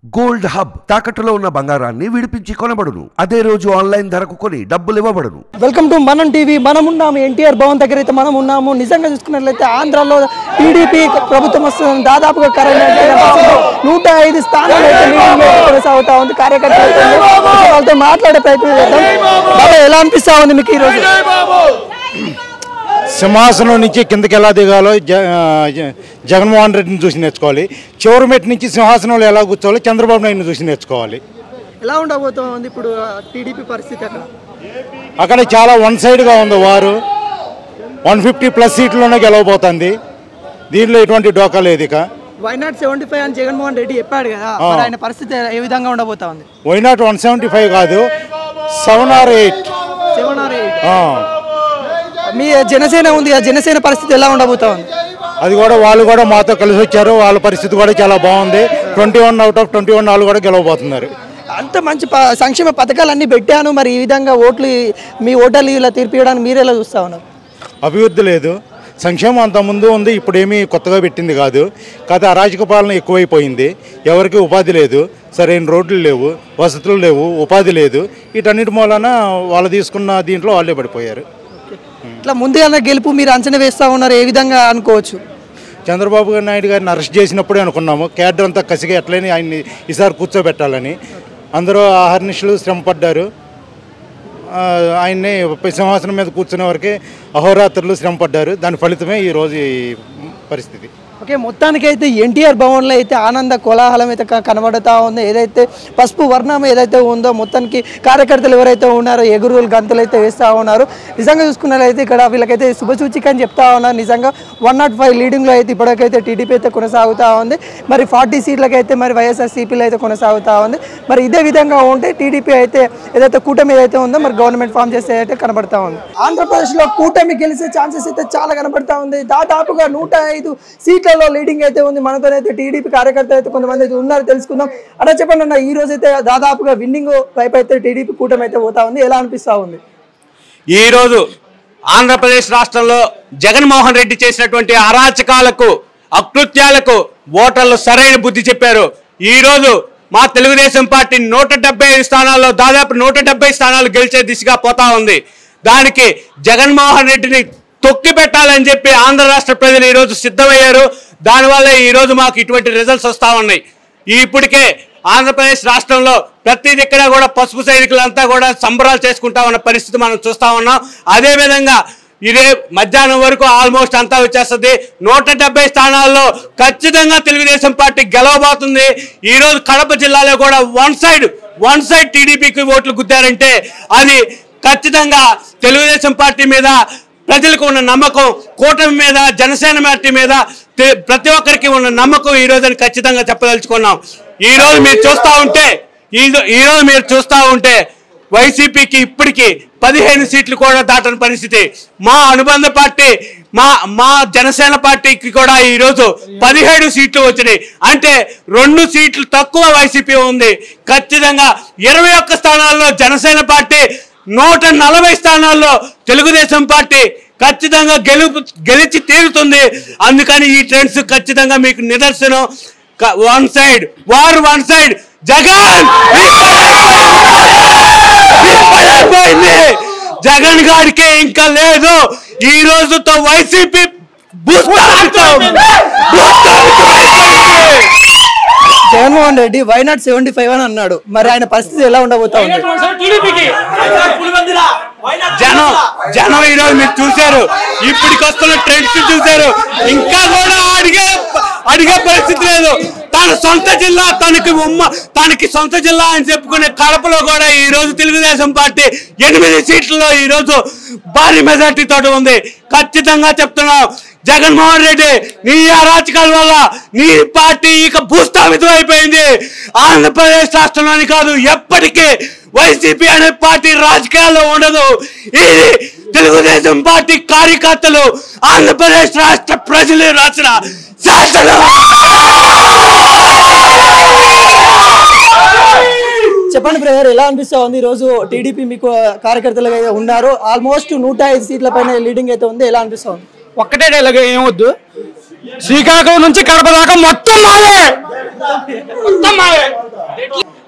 Gold hub తాకట్టులో ఉన్న బంగారాన్ని విడిపించి కొనబడును. అదే రోజు ఆన్లైన్ ధరకు కొని డబ్బులు ఇవ్వబడును. వెల్కమ్ టు మనం టీవీ. మనం ఉన్నాము ఎన్టీఆర్ భవన్ దగ్గర అయితే మనం ఉన్నాము. నిజంగా చూసుకున్నట్లయితే ఆంధ్రాలో టీడీపీ ప్రభుత్వం వస్తుంది. దాదాపుగా 105 స్థానాలు అయితే కొనసాగుతా ఉంది. కార్యకర్తలతో మాట్లాడే ప్రయత్నం చేద్దాం. బాబా ఎలా అనిపిస్తా ఉంది మీకు ఈరోజు? సింహాసనం నుంచి కిందకి ఎలా దిగాలో జగన్మోహన్ రెడ్డిని చూసి నేర్చుకోవాలి. చివరి మెట్టు నుంచి సింహాసనంలో ఎలా కూర్చోవాలో చంద్రబాబు నాయుడుని చూసి నేర్చుకోవాలి. ఎలా ఉండబోతోంది ఇప్పుడు టీడీపీ పరిస్థితి? అక్కడ చాలా వన్ సైడ్గా ఉంది. వారు 150+ సీట్లోనే గెలవబోతుంది. దీనిలో ఎటువంటి డోకా లేదు. ఇక వైనాట్ 75 అని జగన్మోహన్ రెడ్డి చెప్పాడు కదా, ఆయన పరిస్థితి ఏ విధంగా ఉండబోతా ఉంది? వైనాట్ 175 కాదు, 7 or 8. మీ జనసేన ఉంది, ఆ జనసేన పరిస్థితి ఎలా ఉండబోతా ఉంది? అది కూడా వాళ్ళు కూడా మాతో కలిసి వచ్చారు. వాళ్ళ పరిస్థితి కూడా చాలా బాగుంది. 21 out of 21 వాళ్ళు కూడా గెలవబోతున్నారు. అంత మంచి సంక్షేమ పథకాలన్నీ పెట్టాను, మరి ఈ విధంగా ఓట్లు మీ ఓటర్లు ఇలా తీర్పియడానికి మీరు ఎలా చూస్తా ఉన్నారు? అభివృద్ధి లేదు, సంక్షేమం అంత ముందు ఉంది, ఇప్పుడు ఏమీ కొత్తగా పెట్టింది కాదు. కాకపోతే అరాజక పాలన ఎక్కువైపోయింది. ఎవరికి ఉపాధి లేదు, సరైన రోడ్లు లేవు, వసతులు లేవు, ఉపాధి లేదు. వీటన్నిటి మూలన వాళ్ళు తీసుకున్న దీంట్లో వాళ్ళే పడిపోయారు. ఇట్లా ముందుగానే గెలుపు మీరు అంచనా వేస్తూ ఉన్నారు, ఏ విధంగా అనుకోవచ్చు? చంద్రబాబు నాయుడు గారిని అరెస్ట్ చేసినప్పుడే అనుకున్నాము క్యాడర్ అంతా కసిగా ఎట్లయినా ఆయన్ని ఈసారి కూర్చోబెట్టాలని. అందరూ అహర్నిశలు శ్రమపడ్డారు. ఆయన్ని సింహాసనం మీద కూర్చునే వరకే అహోరాత్రులు శ్రమపడ్డారు. దాని ఫలితమే ఈరోజు ఈ పరిస్థితి. ఓకే, మొత్తానికైతే ఎన్టీఆర్ భవన్లో అయితే ఆనంద కోలాహలం అయితే కనబడుతూ ఉంది. ఏదైతే పసుపు వర్ణం ఏదైతే ఉందో మొత్తానికి కార్యకర్తలు ఎవరైతే ఉన్నారో ఎగురులు గంతులు అయితే వేస్తూ ఉన్నారు. నిజంగా చూసుకున్నట్లయితే ఇక్కడ వీళ్ళకైతే శుభసూచిక అని చెప్తా ఉన్నారు. నిజంగా 105 లీడింగ్లో అయితే ఇప్పటికైతే టీడీపీ అయితే కొనసాగుతూ ఉంది. మరి 40 సీట్లకైతే మరి వైఎస్ఆర్సీపీలో అయితే కొనసాగుతూ ఉంది. మరి ఇదే విధంగా ఉంటే టీడీపీ అయితే ఏదైతే కూటమి ఏదైతే ఉందో మరి గవర్నమెంట్ ఫామ్ చేస్తే అయితే కనబడతా ఉంది. ఆంధ్రప్రదేశ్లో కూటమి గెలిచే ఛాన్సెస్ అయితే చాలా కనబడతా ఉంది. దాదాపుగా 105 సీట్ల లీడింగ్ అయితే ఉంది. మనతో అయితే టీడీపీ కార్యకర్తలు అయితే కొంతమంది అయితే ఉన్నారు, తెలుసుకుందాం. అలా చెప్పండి అన్న, ఈ రోజు అయితే దాదాపుగా విన్నింగ్ వైపు అయితే టీడీపీ కూటమి అయితే పోతా ఉంది, ఎలా అనిపిస్తా ఉంది? ఈ రోజు ఆంధ్రప్రదేశ్ రాష్ట్రంలో జగన్మోహన్ రెడ్డి చేసినటువంటి అరాచకాలకు, అకృత్యాలకు ఓటర్లు సరైన బుద్ధి చెప్పారు. ఈ రోజు మా తెలుగుదేశం పార్టీ 175 స్థానాల్లో దాదాపు 170 స్థానాలు గెలిచే దిశగా పోతా ఉంది. దానికి జగన్మోహన్ రెడ్డిని తొక్కి పెట్టాలని చెప్పి ఆంధ్ర రాష్ట్ర ప్రజలు ఈరోజు సిద్ధమయ్యారు. దానివల్ల ఈరోజు మాకు ఇటువంటి రిజల్ట్స్ వస్తూ ఉన్నాయి. ఇప్పటికే ఆంధ్రప్రదేశ్ రాష్ట్రంలో ప్రతి దిక్కడ కూడా పసుపు సైనికులంతా కూడా సంబరాలు చేసుకుంటా ఉన్న పరిస్థితి మనం చూస్తూ ఉన్నాం. అదేవిధంగా ఇదే మధ్యాహ్నం వరకు ఆల్మోస్ట్ అంతా వచ్చేస్తుంది. 170 స్థానాల్లో ఖచ్చితంగా తెలుగుదేశం పార్టీ గెలవబోతుంది. ఈరోజు కడప జిల్లాలో కూడా వన్ సైడ్ టీడీపీకి ఓట్లు గుద్దారంటే అది ఖచ్చితంగా తెలుగుదేశం పార్టీ మీద ప్రజలకు ఉన్న నమ్మకం, కూటమి మీద, జనసేన పార్టీ మీద ప్రతి ఒక్కరికి ఉన్న నమ్మకం ఈ రోజు ఖచ్చితంగా చెప్పదలుచుకున్నాం. ఈరోజు మీరు చూస్తూ ఉంటే వైసీపీకి ఇప్పటికీ 15 సీట్లు కూడా దాటని పరిస్థితి. మా అనుబంధ పార్టీ మా జనసేన పార్టీకి కూడా ఈరోజు 17 సీట్లు వచ్చినాయి. అంటే 2 సీట్లు తక్కువ వైసీపీ ఉంది. ఖచ్చితంగా 21 స్థానాల్లో జనసేన పార్టీ, 140 స్థానాల్లో తెలుగుదేశం పార్టీ ఖచ్చితంగా గెలిచి తీరుతుంది. అందుకని ఈ ట్రెండ్స్ ఖచ్చితంగా మీకు నిదర్శనం. వన్ సైడ్ జగన్ గారికి ఇంకా లేదు. ఈ రోజుతో వైసీపీ జగన్మోహన్ రెడ్డి వైనాట్ 75 అని అన్నాడు, మరి ఆయన పరిస్థితి ఎలా ఉండబోతా ఉంది? జనం ఈరోజు మీరు చూశారు, ఇప్పటికి వస్తున్న ట్రెండ్స్ చూశారు. ఇంకా కూడా అడిగే పరిస్థితి లేదు. తన సొంత జిల్లా తనకి సొంత జిల్లా అని చెప్పుకునే కడపలో కూడా ఈ రోజు తెలుగుదేశం పార్టీ 8 సీట్లలో ఈ రోజు భారీ మెజార్టీ తోటి ఉంది. ఖచ్చితంగా చెప్తున్నాం, జగన్మోహన్ రెడ్డి నీ అరాచకాల వల్ల నీ పార్టీ ఇక భూస్థాపితం అయిపోయింది. ఆంధ్రప్రదేశ్ రాష్ట్రంలోని కాదు, ఎప్పటికీ వైసీపీ అనే పార్టీ రాజకీయాల్లో ఉండదు. ఇది తెలుగుదేశం పార్టీ కార్యకర్తలు, ఆంధ్రప్రదేశ్ రాష్ట్ర ప్రజలు రాసిన శాసనం. చెప్పండి బ్రదర్, ఎలా అనిపిస్తా ఉంది ఈరోజు? టీడీపీ మీకు కార్యకర్తలు ఉన్నారు, ఆల్మోస్ట్ 105 సీట్ల పైన లీడింగ్ అయితే ఉంది, ఎలా అనిపిస్తా ఉంది? ఒక్కటే డైలాగ్ ఏమొద్దు, శ్రీకాకుళం నుంచి కడప దాకా మొత్తం మాదే.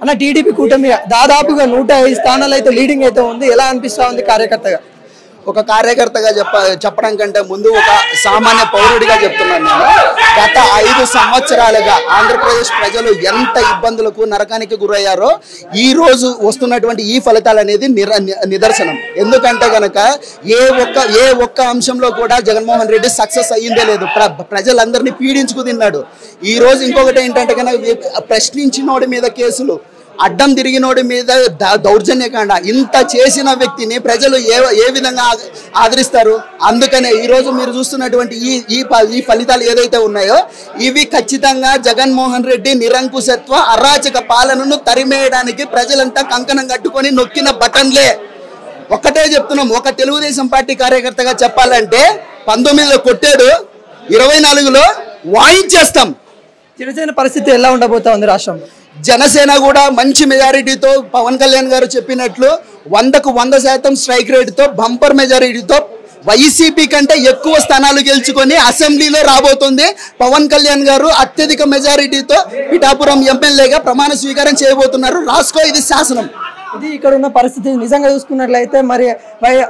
అన్న టీడీపీ కూటమి దాదాపుగా 105 స్థానాలు అయితే లీడింగ్ అయితే ఉంది, ఎలా అనిపిస్తా ఉంది కార్యకర్తగా? ఒక కార్యకర్తగా చెప్పడం కంటే ముందు ఒక సామాన్య పౌరుడిగా చెప్తున్నాను. నేను గత 5 సంవత్సరాలుగా ఆంధ్రప్రదేశ్ ప్రజలు ఎంత ఇబ్బందులకు నరకానికి గురయ్యారో ఈ రోజు వస్తున్నటువంటి ఈ ఫలితాలు అనేది నిదర్శనం. ఎందుకంటే గనక ఏ ఒక్క అంశంలో కూడా జగన్మోహన్ రెడ్డి సక్సెస్ అయ్యిందే లేదు. ప్రజలందరినీ పీడించుకు తిన్నాడు. ఈ రోజు ఇంకొకటి ఏంటంటే కనుక ప్రశ్నించినోడి మీద కేసులు, అడ్డం తిరిగినోడి మీద దౌర్జన్యకాండ, ఇంత చేసిన వ్యక్తిని ప్రజలు ఏ విధంగా ఆదరిస్తారు? అందుకనే ఈరోజు మీరు చూస్తున్నటువంటి ఈ ఫలితాలు ఏదైతే ఉన్నాయో ఇవి ఖచ్చితంగా జగన్మోహన్ రెడ్డి నిరంకుశత్వ అరాచక పాలనను తరిమేయడానికి ప్రజలంతా కంకణం కట్టుకొని నొక్కిన బటన్లే. ఒక్కటే చెప్తున్నాం, ఒక తెలుగుదేశం పార్టీ కార్యకర్తగా చెప్పాలంటే 19లో కొట్టాడు, 24లో వాయించేస్తాం. జనసేన పరిస్థితి ఎలా ఉండబోతా ఉంది రాష్ట్రంలో? జనసేన కూడా మంచి మెజారిటీతో పవన్ కళ్యాణ్ గారు చెప్పినట్లు 100కు 100% స్ట్రైక్ రేటుతో బంపర్ మెజారిటీతో వైసీపీ కంటే ఎక్కువ స్థానాలు గెలుచుకొని అసెంబ్లీలో రాబోతుంది. పవన్ కళ్యాణ్ గారు అత్యధిక మెజారిటీతో పిఠాపురం ఎమ్మెల్యేగా ప్రమాణ స్వీకారం చేయబోతున్నారు. రాసుకో, ఇది శాసనం. ఇది ఇక్కడ ఉన్న పరిస్థితి. నిజంగా చూసుకున్నట్లయితే మరి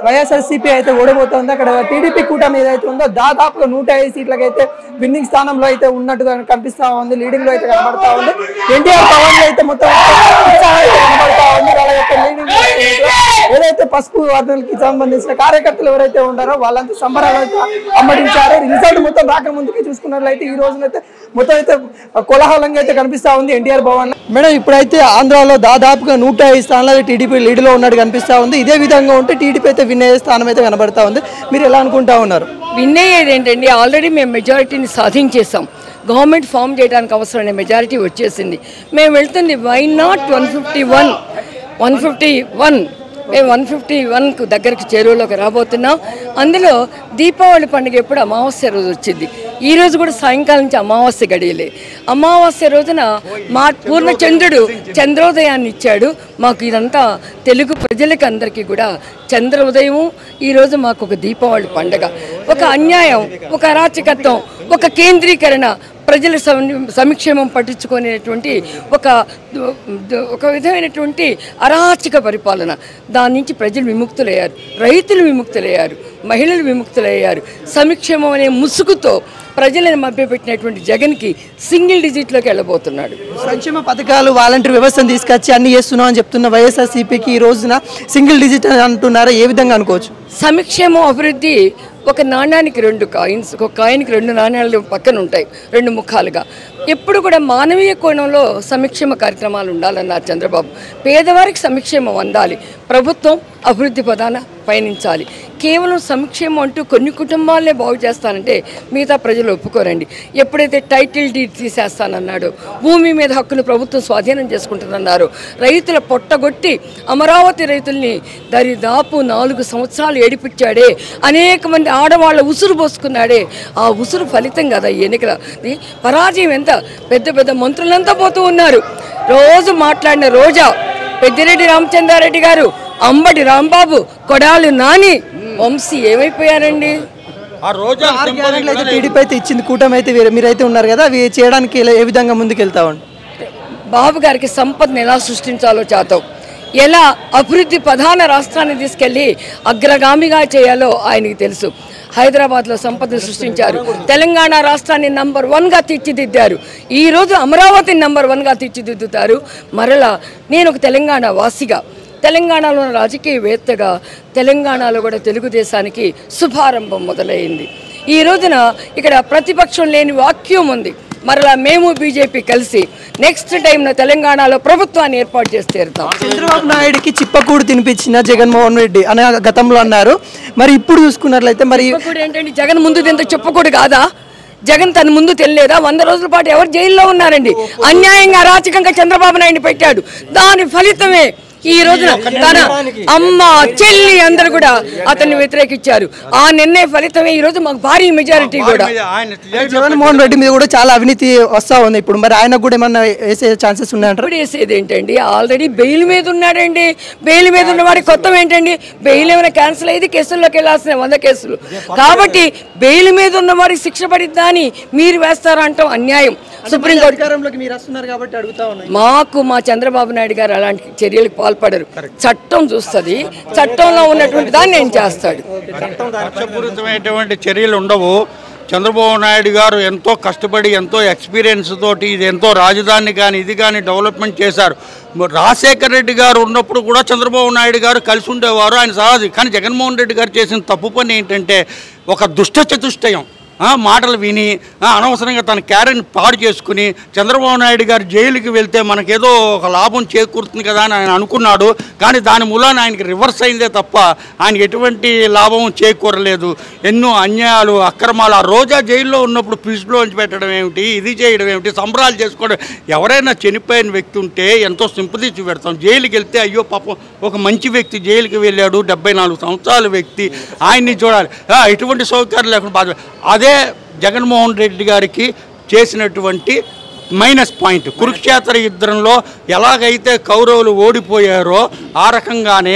వైఎస్ఆర్సీపీ అయితే ఓడబోతోంది. అక్కడ టీడీపీ కూటమి ఏదైతే ఉందో దాదాపుగా 105 సీట్లకైతే విన్నింగ్ స్థానంలో అయితే ఉన్నట్టుగా కనిపిస్తా ఉంది, లీడింగ్ లో అయితే కనబడతా ఉంది. ఎన్టీఆర్ పవన్ అయితే మొత్తం కనబడతా ఉంది. ఏదైతే పసుపు వర్ణాలకి సంబంధించిన కార్యకర్తలు ఎవరైతే ఉన్నారో వాళ్ళంతా సంబరాలు అయితే అమ్మడించారు. రిజల్ట్ మొత్తం రాకముందుకి చూసుకున్నట్లయితే ఈ రోజునైతే మొత్తం అయితే కోలాహలంగా అయితే కనిపిస్తా ఉంది ఎన్టీఆర్ భవన్. మేడం, ఇప్పుడైతే ఆంధ్రాలో దాదాపుగా 105 స్థానాలు టీడీపీ లీడ్లో ఉన్నట్టు కనిపిస్తా ఉంది. ఇదే విధంగా ఉంటే టీడీపీ అయితే విన్ అయ్యే స్థానం అయితే కనబడతా ఉంది. మీరు ఎలా అనుకుంటా ఉన్నారు? విన్ అయ్యేది ఏంటండి, ఆల్రెడీ మేము మెజారిటీని సాధించేసాం. గవర్నమెంట్ ఫామ్ చేయడానికి అవసరమైన మెజారిటీ వచ్చేసింది. మేము వెళ్తుంది వై నాట్ 151 మేము 151కు దగ్గరికి చేరువలోకి రాబోతున్నాం. అందులో దీపావళి పండుగ ఎప్పుడు అమావాస్య రోజు వచ్చింది. ఈ రోజు కూడా సాయంకాలం నుంచి అమావాస్య గడియలే. అమావాస్య రోజున మా పూర్ణచంద్రుడు చంద్రోదయాన్ని ఇచ్చాడు మాకు. ఇదంతా తెలుగు ప్రజలకి అందరికీ కూడా చంద్ర ఉదయము. ఈరోజు మాకు ఒక దీపావళి పండుగ. ఒక అన్యాయం, ఒక అరాచకత్వం, ఒక కేంద్రీకరణ, ప్రజల సంక్షేమం పట్టించుకునేటువంటి ఒక విధమైనటువంటి అరాచక పరిపాలన, దాని నుంచి ప్రజలు విముక్తులయ్యారు, రైతులు విముక్తులయ్యారు, మహిళలు విముక్తులయ్యారు. సంక్షేమం అనే ముసుగుతో ప్రజలను మభ్యపెట్టినటువంటి జగన్కి సింగిల్ డిజిట్లోకి వెళ్ళబోతున్నాడు. సంక్షేమ పథకాలు, వాలంటీర్ వ్యవస్థను తీసుకొచ్చి అన్ని చేస్తున్నాం అని చెప్తున్న వైఎస్ఆర్సీపీకి ఈ రోజున సింగిల్ డిజిట్ అంటున్నారా? ఏ విధంగా అనుకోవచ్చు? సంక్షేమం, అభివృద్ధి ఒక నాణ్యానికి 2 కాయిన్స్, ఒక కాయిన్కి 2 నాణ్యాలు పక్కన ఉంటాయి, 2 ముఖాలుగా. ఎప్పుడు కూడా మానవీయ కోణంలో సంక్షేమ కార్యక్రమాలు ఉండాలన్నారు చంద్రబాబు. పేదవారికి సంక్షేమం అందాలి, ప్రభుత్వం అభివృద్ధి పదాన పయనించాలి. కేవలం సంక్షేమం అంటూ కొన్ని కుటుంబాలనే బాగు చేస్తానంటే మిగతా ప్రజలు ఒప్పుకోరండి. ఎప్పుడైతే టైటిల్ డీడ్ తీసేస్తానన్నాడో, భూమి మీద హక్కును ప్రభుత్వం స్వాధీనం చేసుకుంటుందన్నారు, రైతుల పొట్టగొట్టి అమరావతి రైతుల్ని దరిదాపు 4 సంవత్సరాలు ఏడిపించాడే, అనేక మంది ఆడవాళ్ళ ఉసురు పోసుకున్నాడే, ఆ ఉసురు ఫలితం కదా ఈ ఎన్నికలది. పరాజయం ఎంత, పెద్ద పెద్ద మంత్రులంతా పోతూ ఉన్నారు. రోజు మాట్లాడిన రోజా, పెద్దిరెడ్డి రామచంద్రారెడ్డి గారు, అంబటి రాంబాబు, కొడాలి నాని, వంశీ ఏమైపోయారండి? టీడీపీ అయితే ఇచ్చింది, కూటమి అయితే మీరైతే ఉన్నారు కదా, అవి చేయడానికి ఏ విధంగా ముందుకు వెళ్తామండి? బాబు గారికి సంపదను ఎలా సృష్టించాలో చేతాం, ఎలా అభివృద్ధి ప్రధాన రాష్ట్రాన్ని తీసుకెళ్ళి అగ్రగామిగా చేయాలో ఆయనకి తెలుసు. హైదరాబాద్లో సంపదను సృష్టించారు, తెలంగాణ రాష్ట్రాన్ని నంబర్ 1గా తీర్చిదిద్దారు. ఈరోజు అమరావతిని నంబర్ 1గా తీర్చిదిద్దుతారు. మరలా నేను ఒక తెలంగాణ వాసిగా, తెలంగాణలో రాజకీయవేత్తగా, తెలంగాణలో కూడా తెలుగుదేశానికి శుభారంభం మొదలైంది. ఈ రోజున ఇక్కడ ప్రతిపక్షం లేని వాక్యూమ్ ఉంది. మరలా మేము బీజేపీ కలిసి నెక్స్ట్ టైం తెలంగాణలో ప్రభుత్వాన్ని ఏర్పాటు చేసి తీరుతాం. చంద్రబాబు నాయుడుకి చిప్పకూడు తినిపించిన జగన్మోహన్ రెడ్డి అని గతంలో అన్నారు. మరి ఇప్పుడు చూసుకున్నట్లయితే మరి ఏంటంటే జగన్ ముందు తింటే చెప్పకూడదు కాదా? జగన్ తన ముందు తెలియదా? 100 రోజుల పాటు ఎవరు జైల్లో ఉన్నారండి? అన్యాయంగా అరాచకంగా చంద్రబాబు నాయుడిని పెట్టాడు. దాని ఫలితమే ఈ రోజున తన అమ్మ చెల్లి అందరూ కూడా అతన్ని వ్యతిరేకించారు. ఆ నిర్ణయ ఫలితమే ఈ రోజు మాకు భారీ మెజారిటీ కూడా. జగన్మోహన్ రెడ్డి మీద కూడా చాలా అవినీతి వస్తా ఉంది. ఇప్పుడు మరి ఆయన కూడా ఏమన్నా వేసే ఛాన్సెస్ ఉన్నాయంటారు? ఇప్పుడు వేసేది ఏంటండి, ఆల్రెడీ బెయిల్ మీద ఉన్నాడండి. బెయిల్ మీద ఉన్నవాడి కొత్త ఏంటండి, బెయిల్ ఏమైనా క్యాన్సిల్ అయ్యి కేసుల్లోకి వెళ్ళాల్సిన 100 కేసులు కాబట్టి బెయిల్ మీద ఉన్నవాడికి శిక్ష పడిద్దా అని మీరు వేస్తారంటాం అన్యాయం. సుప్రీంకోర్టు అధికారంలోకి మీరు వస్తున్నారు కాబట్టి అడుగుతా ఉన్నాయి. మాకు మా చంద్రబాబు నాయుడు గారు అలాంటి చర్యలకు పాల్పడరు. చట్టం చూస్తుంది, చట్టంలో ఉన్నటువంటి దాన్ని నేను చేస్తాడు. కక్షపూరితమైనటువంటి చర్యలు ఉండవు. చంద్రబాబు నాయుడు గారు ఎంతో కష్టపడి ఎంతో ఎక్స్పీరియన్స్ తోటి ఇది ఎంతో రాజధాని కానీ ఇది కానీ డెవలప్మెంట్ చేశారు. రాజశేఖర రెడ్డి గారు ఉన్నప్పుడు కూడా చంద్రబాబు నాయుడు గారు కలిసి ఉండేవారు, ఆయన సహజ. కానీ జగన్మోహన్ రెడ్డి గారు చేసిన తప్పు పని ఏంటంటే ఒక దుష్ట చతుష్టయం మాటలు విని అనవసరంగా తన క్యారెక్టర్ని పాడు చేసుకుని చంద్రబాబు నాయుడు గారు జైలుకి వెళ్తే మనకేదో ఒక లాభం చేకూరుతుంది కదా అని ఆయన అనుకున్నాడు. కానీ దాని మూలాన ఆయనకి రివర్స్ అయిందే తప్ప ఆయనకి ఎటువంటి లాభం చేకూరలేదు. ఎన్నో అన్యాయాలు అక్రమాలు. ఆ రోజా జైల్లో ఉన్నప్పుడు ఫ్రిడ్జ్లో ఉంచి పెట్టడం ఏమిటి, ఇది చేయడం ఏమిటి, సంబరాలు చేసుకోవడం. ఎవరైనా చనిపోయిన వ్యక్తి ఉంటే ఎంతో సింపతి చూపెడతాం. జైలుకి వెళ్తే అయ్యో పాపం ఒక మంచి వ్యక్తి జైలుకి వెళ్ళాడు, 74 సంవత్సరాల వ్యక్తి, ఆయన్ని చూడాలి. ఎటువంటి సౌకర్యాలు లేకుండా బాధ. అదే జగన్మోహన్ రెడ్డి గారికి చేసినటువంటి మైనస్ పాయింట్. కురుక్షేత్ర యుద్ధంలో ఎలాగైతే కౌరవులు ఓడిపోయారో ఆ రకంగానే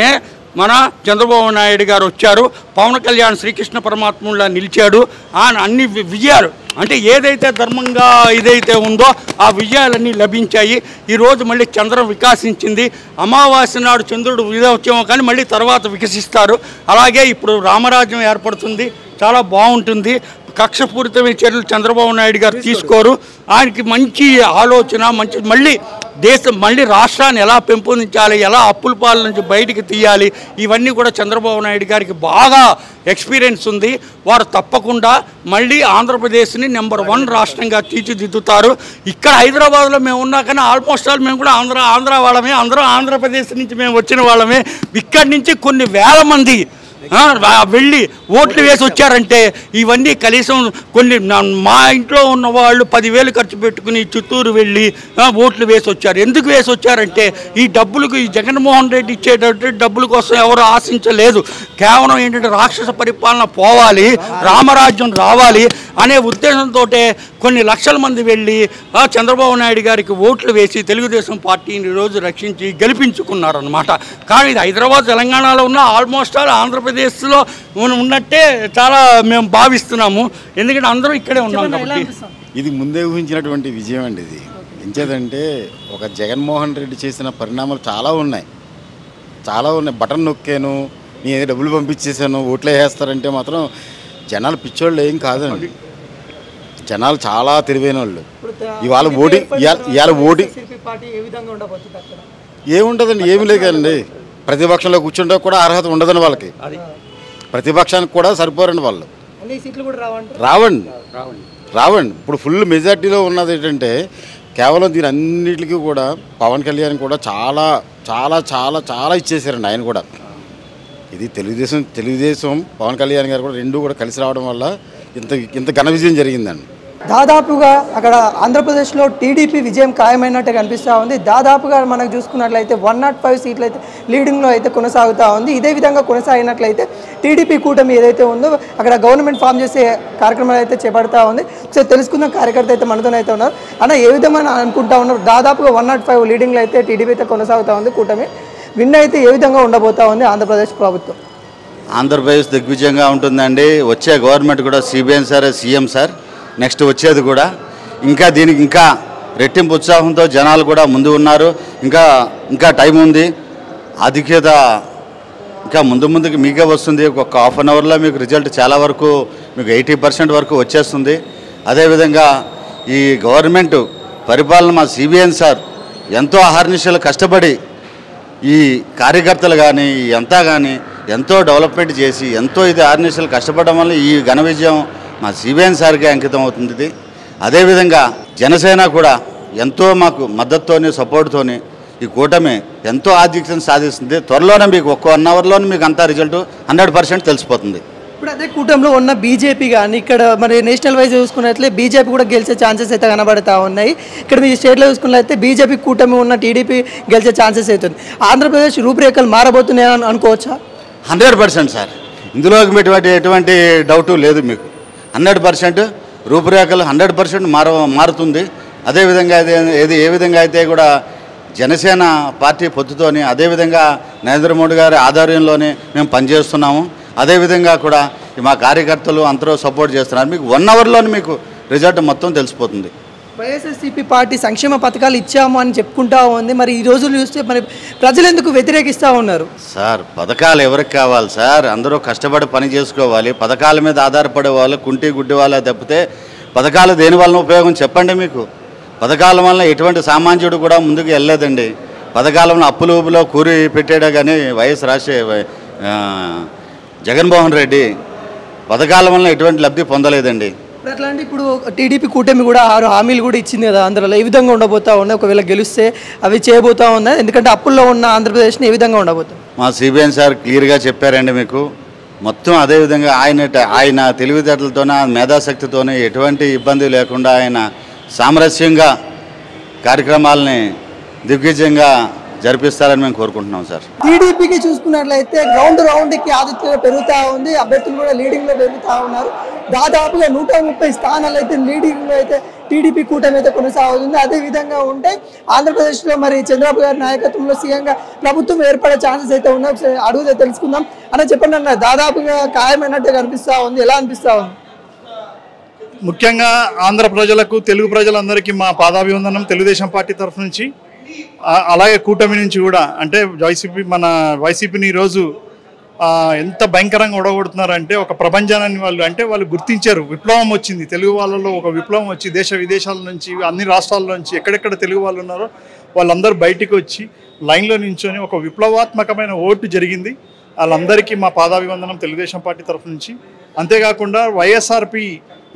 మన చంద్రబాబు నాయుడు గారు వచ్చారు. పవన్ కళ్యాణ్ శ్రీకృష్ణ పరమాత్ములా నిలిచాడు. ఆయన అన్ని విజయాలు అంటే ఏదైతే ధర్మంగా ఇదైతే ఉందో ఆ విజయాలన్నీ లభించాయి. ఈరోజు మళ్ళీ చంద్రం వికాసించింది. అమావాస్య నాడు చంద్రుడు విదవచ్చేమో కానీ మళ్ళీ తర్వాత వికసిస్తారు. అలాగే ఇప్పుడు రామరాజ్యం ఏర్పడుతుంది, చాలా బాగుంటుంది. కక్షపూరితమైన చర్యలు చంద్రబాబు నాయుడు గారు తీసుకోరు. ఆయనకి మంచి ఆలోచన, మంచి మళ్ళీ రాష్ట్రాన్ని ఎలా పెంపొందించాలి, ఎలా అప్పుల పాల నుంచి బయటికి తీయాలి, ఇవన్నీ కూడా చంద్రబాబు నాయుడు గారికి బాగా ఎక్స్పీరియన్స్ ఉంది. వారు తప్పకుండా మళ్ళీ ఆంధ్రప్రదేశ్ని నెంబర్ 1 రాష్ట్రంగా తీర్చిదిద్దుతారు. ఇక్కడ హైదరాబాద్లో మేము ఉన్నా కానీ ఆల్మోస్ట్ ఆల్ మేము కూడా ఆంధ్ర వాళ్ళమే, అందరూ ఆంధ్రప్రదేశ్ నుంచి మేము వచ్చిన వాళ్ళమే. ఇక్కడి నుంచి కొన్ని వేల మంది వెళ్ళి ఓట్లు వేసి వచ్చారంటే ఇవన్నీ కనీసం కొన్ని మా ఇంట్లో ఉన్న వాళ్ళు 10,000 ఖర్చు పెట్టుకుని చిత్తూరు వెళ్ళి ఓట్లు వేసి వచ్చారు. ఎందుకు వేసి వచ్చారంటే ఈ డబ్బులకు, ఈ జగన్మోహన్ రెడ్డి ఇచ్చేటట్టు డబ్బుల కోసం ఎవరు ఆశించలేదు. కేవలం ఏంటంటే రాక్షస పరిపాలన పోవాలి, రామరాజ్యం రావాలి అనే ఉద్దేశంతో కొన్ని లక్షల మంది వెళ్ళి చంద్రబాబు నాయుడు గారికి ఓట్లు వేసి తెలుగుదేశం పార్టీని ఈరోజు రక్షించి గెలిపించుకున్నారనమాట. కానీ ఇది హైదరాబాద్ తెలంగాణలో ఉన్న ఆల్మోస్ట్ ఆల్ ఆంధ్రప్రదేశ్లో ఉన్నట్టే చాలా మేము భావిస్తున్నాము. ఎందుకంటే అందరూ ఇక్కడే ఉన్నాం కాబట్టి. ఇది ముందే ఊహించినటువంటి విజయం అండి. ఇది ఎంచేదంటే ఒక జగన్మోహన్ రెడ్డి చేసిన పరిణామాలు చాలా ఉన్నాయి. బటన్ నొక్కాను, నేను డబ్బులు పంపించేసాను, ఓట్లు వేస్తారంటే మాత్రం జనాలు పిచ్చోళ్ళు ఏం కాదండి. జనాలు చాలా తెలివైన వాళ్ళు. ఇవాళ ఓడి ఏముంటుందండి, ఏమి లేదు కదండి. ప్రతిపక్షంలో కూర్చుంటే కూడా అర్హత ఉండదండి వాళ్ళకి. ప్రతిపక్షానికి కూడా సరిపోరండి వాళ్ళు. రావండి. ఇప్పుడు ఫుల్ మెజార్టీలో ఉన్నది ఏంటంటే కేవలం దీని అన్నిటికీ కూడా పవన్ కళ్యాణ్ కూడా చాలా చాలా చాలా చాలా ఇచ్చేసారండి. ఆయన కూడా ఇది తెలుగుదేశం పవన్ కళ్యాణ్ గారు కూడా రెండు కూడా కలిసి రావడం వల్ల ఇంత ఘన విజయం జరిగిందండి. దాదాపుగా అక్కడ ఆంధ్రప్రదేశ్లో టీడీపీ విజయం ఖాయమైనట్టు కనిపిస్తూ ఉంది. దాదాపుగా మనకు చూసుకున్నట్లయితే 105 సీట్లు అయితే లీడింగ్లో అయితే కొనసాగుతూ ఉంది. ఇదే విధంగా కొనసాగినట్లయితే టీడీపీ కూటమి ఏదైతే ఉందో అక్కడ గవర్నమెంట్ ఫామ్ చేసే కార్యక్రమాలు అయితే చేపడతా ఉంది. సో తెలుసుకున్న కార్యకర్త అయితే మనతోనైతే ఉన్నారు. అన్న ఏ విధంగా అనుకుంటా ఉన్నారు? దాదాపుగా 105 లీడింగ్లో అయితే టీడీపీ అయితే కొనసాగుతూ ఉంది. కూటమి విన్ అయితే ఏ విధంగా ఉండబోతా ఉంది ఆంధ్రప్రదేశ్ ప్రభుత్వం? ఆంధ్రప్రదేశ్ దిగ్విజయంగా ఉంటుందండి. వచ్చే గవర్నమెంట్ కూడా CBN sir, CM sir, next వచ్చేది కూడా దీనికి ఇంకా రెట్టింపు ఉత్సాహంతో జనాలు కూడా ముందు ఉన్నారు. ఇంకా టైం ఉంది. ఆధిక్యత ఇంకా ముందుకు మీకే వస్తుంది. ఒక హాఫ్ అన్ అవర్లో మీకు రిజల్ట్ చాలా వరకు మీకు 80% వరకు వచ్చేస్తుంది. అదేవిధంగా ఈ గవర్నమెంట్ పరిపాలన మా సిబిఎన్ సార్ ఎంతో అహర్నిశలు కష్టపడి ఈ కార్యకర్తలు కానీ ఎంతో డెవలప్మెంట్ చేసి ఎంతో అహర్నిశలు కష్టపడడం వల్ల ఈ ఘన విజయం మా సిబిఎన్ సార్కి అంకితం అవుతుంది. అదేవిధంగా జనసేన కూడా ఎంతో మాకు మద్దతుతోని సపోర్ట్తోని ఈ కూటమి ఎంతో ఆధిక్యతను సాధిస్తుంది. త్వరలోనే మీకు 1 అవర్లోనే మీకు అంతా రిజల్ట్ 100% తెలిసిపోతుంది. ఇప్పుడు అదే కూటమిలో ఉన్న బీజేపీ కానీ ఇక్కడ మరి నేషనల్ వైజ్ చూసుకున్నట్లయితే బీజేపీ కూడా గెలిచే ఛాన్సెస్ అయితే కనబడతా ఉన్నాయి. ఇక్కడ మీ స్టేట్లో చూసుకున్నట్లయితే బీజేపీ కూటమి ఉన్న టీడీపీ గెలిచే ఛాన్సెస్ అవుతుంది. ఆంధ్రప్రదేశ్ రూపురేఖలు మారబోతున్నాయని అనుకోవచ్చా? 100% సార్, ఇందులో ఎటువంటి డౌటు లేదు మీకు. 100% రూపురేఖలు 100% మారుతుంది. అదేవిధంగా ఏ విధంగా అయితే కూడా జనసేన పార్టీ పొత్తుతోని అదేవిధంగా నరేంద్ర మోడీ గారి ఆధ్వర్యంలోనే మేము పనిచేస్తున్నాము. అదేవిధంగా కూడా మా కార్యకర్తలు అందరూ సపోర్ట్ చేస్తున్నారు. మీకు 1 అవర్లోనే మీకు రిజల్ట్ మొత్తం తెలిసిపోతుంది. వైఎస్ఆర్సీపీ పార్టీ సంక్షేమ పథకాలు ఇచ్చాము అని చెప్పుకుంటా ఉంది. మరి ఈ రోజులు చూస్తే మరి ప్రజలు ఎందుకు వ్యతిరేకిస్తూ ఉన్నారు? సార్, పథకాలు ఎవరికి కావాలి సార్? అందరూ కష్టపడి పని చేసుకోవాలి. పథకాల మీద ఆధారపడే వాళ్ళు కుంటి గుడ్డి వాళ్ళే తప్పితే పథకాలు దేని వలన ఉపయోగం చెప్పండి మీకు. పథకాల వలన ఎటువంటి సామాన్యుడు కూడా ముందుకు వెళ్ళలేదండి. పథకాల వలన అప్పులు ఊపులో కూరి పెట్టాడే కానీ జగన్మోహన్ రెడ్డి పథకాల వలన ఎటువంటి లబ్ధి పొందలేదండి. అట్లాంటి ఇప్పుడు టీడీపీ కూటమి కూడా 6 హామీలు కూడా ఇచ్చింది కదా, అందులో ఏ విధంగా ఉండబోతా ఉన్నాయి? ఒకవేళ గెలిస్తే అవి చేయబోతా ఉన్నాయి, ఎందుకంటే అప్పుల్లో ఉన్న ఆంధ్రప్రదేశ్ని ఏ విధంగా ఉండబోతుంది? మా సిబిఎన్ సార్ క్లియర్గా చెప్పారండి మీకు. మొత్తం అదేవిధంగా ఆయన తెలివితేటలతోనే మేధాశక్తితోనే ఎటువంటి ఇబ్బంది లేకుండా ఆయన సామరస్యంగా కార్యక్రమాలని దిగ్విజయంగా జరిపిస్తారని మేము కోరుకుంటున్నాం సార్. టీడీపీకి చూసుకున్నట్లయితే రౌండ్కి ఆదిత్య పెరుగుతూ ఉంది. అభ్యర్థులు కూడా లీడింగ్లో పెరుగుతూ ఉన్నారు. దాదాపుగా 130 స్థానాలు అయితే లీడింగ్లో అయితే టీడీపీ కూటమి అయితే కొనసాగుతుంది. అదేవిధంగా ఉంటే ఆంధ్రప్రదేశ్లో మరి చంద్రబాబు గారి నాయకత్వంలో సీఎంగా ప్రభుత్వం ఏర్పడే ఛాన్సెస్ అయితే ఉన్నాయి. అడుగుతే తెలుసుకుందాం అన్న. చెప్పండి అన్న, దాదాపుగా ఖాయమైనట్టు కనిపిస్తూ ఉంది, ఎలా అనిపిస్తూ ఉంది? ముఖ్యంగా ఆంధ్ర ప్రజలకు, తెలుగు ప్రజలందరికీ మా పాదాభివందనం తెలుగుదేశం పార్టీ తరఫు నుంచి, అలాగే కూటమి నుంచి కూడా. అంటే వైసీపీని ఈరోజు ఎంత భయంకరంగా ఓడగొడుతున్నారంటే ఒక ప్రపంచాన్ని వాళ్ళు గుర్తించారు. విప్లవం వచ్చింది తెలుగు వాళ్ళలో, ఒక విప్లవం వచ్చి దేశ విదేశాల నుంచి అన్ని రాష్ట్రాల నుంచి ఎక్కడెక్కడ తెలుగు వాళ్ళు ఉన్నారో వాళ్ళందరూ బయటికి వచ్చి లైన్లో నించొని ఒక విప్లవాత్మకమైన ఓటు జరిగింది. వాళ్ళందరికీ మా పాదాభివందనం తెలుగుదేశం పార్టీ తరఫు నుంచి. అంతేకాకుండా వైఎస్ఆర్పి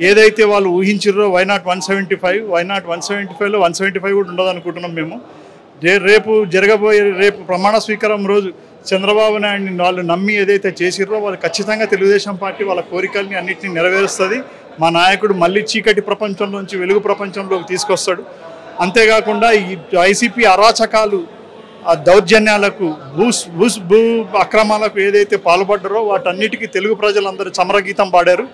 ఏదైతే వాళ్ళు ఊహించారో వైనాట్ 175, వైనాట్ 175లో 175 కూడా ఉండదు అనుకుంటున్నాం మేము. రేపు ప్రమాణ స్వీకారం రోజు చంద్రబాబు నాయుడిని వాళ్ళు నమ్మి ఏదైతే చేసిర్రో వాళ్ళు ఖచ్చితంగా తెలుగుదేశం పార్టీ వాళ్ళ కోరికల్ని అన్నింటినీ నెరవేరుస్తుంది. మా నాయకుడు మళ్ళీ చీకటి ప్రపంచంలోంచి వెలుగు ప్రపంచంలోకి తీసుకొస్తాడు. అంతేకాకుండా ఈ వైసీపీ అరాచకాలు, ఆ దౌర్జన్యాలకు, భూ అక్రమాలకు ఏదైతే పాల్పడ్డారో వాటన్నిటికీ తెలుగు ప్రజలందరూ సమరగీతం పాడారు.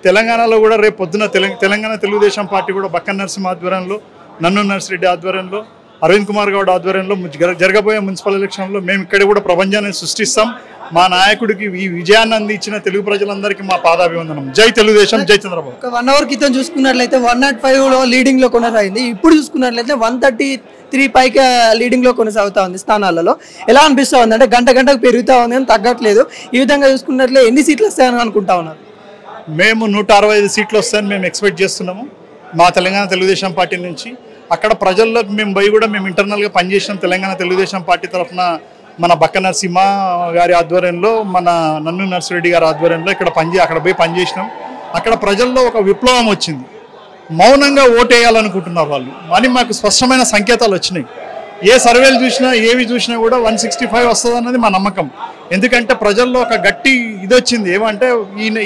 తెలంగాణలో కూడా రేపు పొద్దున తెలంగాణ తెలుగుదేశం పార్టీ కూడా బక్కన నరసింహ ఆధ్వర్యంలో, నన్ను నర్సిరెడ్డి ఆధ్వర్యంలో, అరవింద్ కుమార్ గౌడ్ ఆధ్వర్యంలో జరగబోయే మున్సిపల్ ఎలక్షన్లో మేము ఇక్కడ కూడా ప్రపంచాన్ని సృష్టిస్తాం. మా నాయకుడికి ఈ విజయాన్ని అందించిన తెలుగు ప్రజలందరికీ మా పాదాభివందనం. జై తెలుగుదేశం, జై చంద్రబాబు. 1 అవర్ క్రితం చూసుకున్నట్లయితే 105లో లీడింగ్లో కొనసాగింది. ఇప్పుడు చూసుకున్నట్లయితే 133 పైకి లీడింగ్లో కొనసాగుతూ ఉంది స్థానాలలో. ఎలా అనిపిస్తూ ఉంది అంటే గంటకు పెరుగుతూ ఉంది అని తగ్గట్లేదు. ఈ విధంగా చూసుకున్నట్లయితే ఎన్ని సీట్లు వస్తాయని అనుకుంటా ఉన్నారు? మేము 165 సీట్లు వస్తాయని మేము ఎక్స్పెక్ట్ చేస్తున్నాము మా తెలంగాణ తెలుగుదేశం పార్టీ నుంచి. అక్కడ ప్రజల్లోకి మేము పోయి కూడా మేము ఇంటర్నల్గా పనిచేసినాం. తెలంగాణ తెలుగుదేశం పార్టీ తరఫున మన బక్క నరసింహ గారి ఆధ్వర్యంలో, మన నన్ను నర్సిరెడ్డి గారి ఆధ్వర్యంలో అక్కడ పోయి పనిచేసినాం. అక్కడ ప్రజల్లో ఒక విప్లవం వచ్చింది. మౌనంగా ఓటేయాలనుకుంటున్నారు వాళ్ళు అని మాకు స్పష్టమైన సంకేతాలు వచ్చినాయి. ఏ సర్వేలు చూసినా ఏవి చూసినా కూడా 165 వస్తుంది అన్నది మా నమ్మకం. ఎందుకంటే ప్రజల్లో ఒక గట్టి ఇది వచ్చింది. ఏమంటే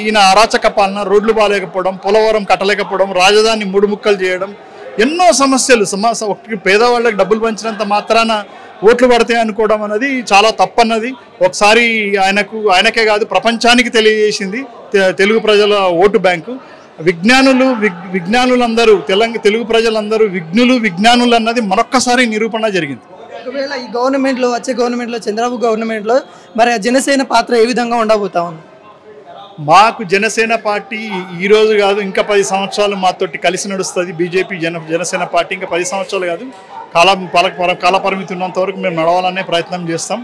ఈయన అరాచక పాలన, రోడ్లు బాగాలేకపోవడం, పోలవరం కట్టలేకపోవడం, రాజధాని 3 ముక్కలు చేయడం, ఎన్నో సమస్యలు. పేదవాళ్ళకి డబ్బులు పంచినంత మాత్రాన ఓట్లు పడతాయి అనుకోవడం అన్నది చాలా తప్పన్నది. ఒకసారి ఆయనకే కాదు ప్రపంచానికి తెలియజేసింది తెలుగు ప్రజల ఓటు బ్యాంకు. విజ్ఞానులందరూ తెలుగు ప్రజలందరూ విజ్ఞానులు అన్నది మరొక్కసారి నిరూపణ జరిగింది. ఒకవేళ ఈ గవర్నమెంట్లో, వచ్చే గవర్నమెంట్లో, చంద్రబాబు గవర్నమెంట్లో మరి జనసేన పాత్ర ఏ విధంగా ఉండబోతా ఉంది? మాకు జనసేన పార్టీ ఈరోజు కాదు, ఇంకా 10 సంవత్సరాలు మాతోటి కలిసి నడుస్తుంది. బీజేపీ జనసేన పార్టీ ఇంకా 10 సంవత్సరాలు కాదు, కాల పరిమితి ఉన్నంత వరకు మేము నడవాలనే ప్రయత్నం చేస్తాం.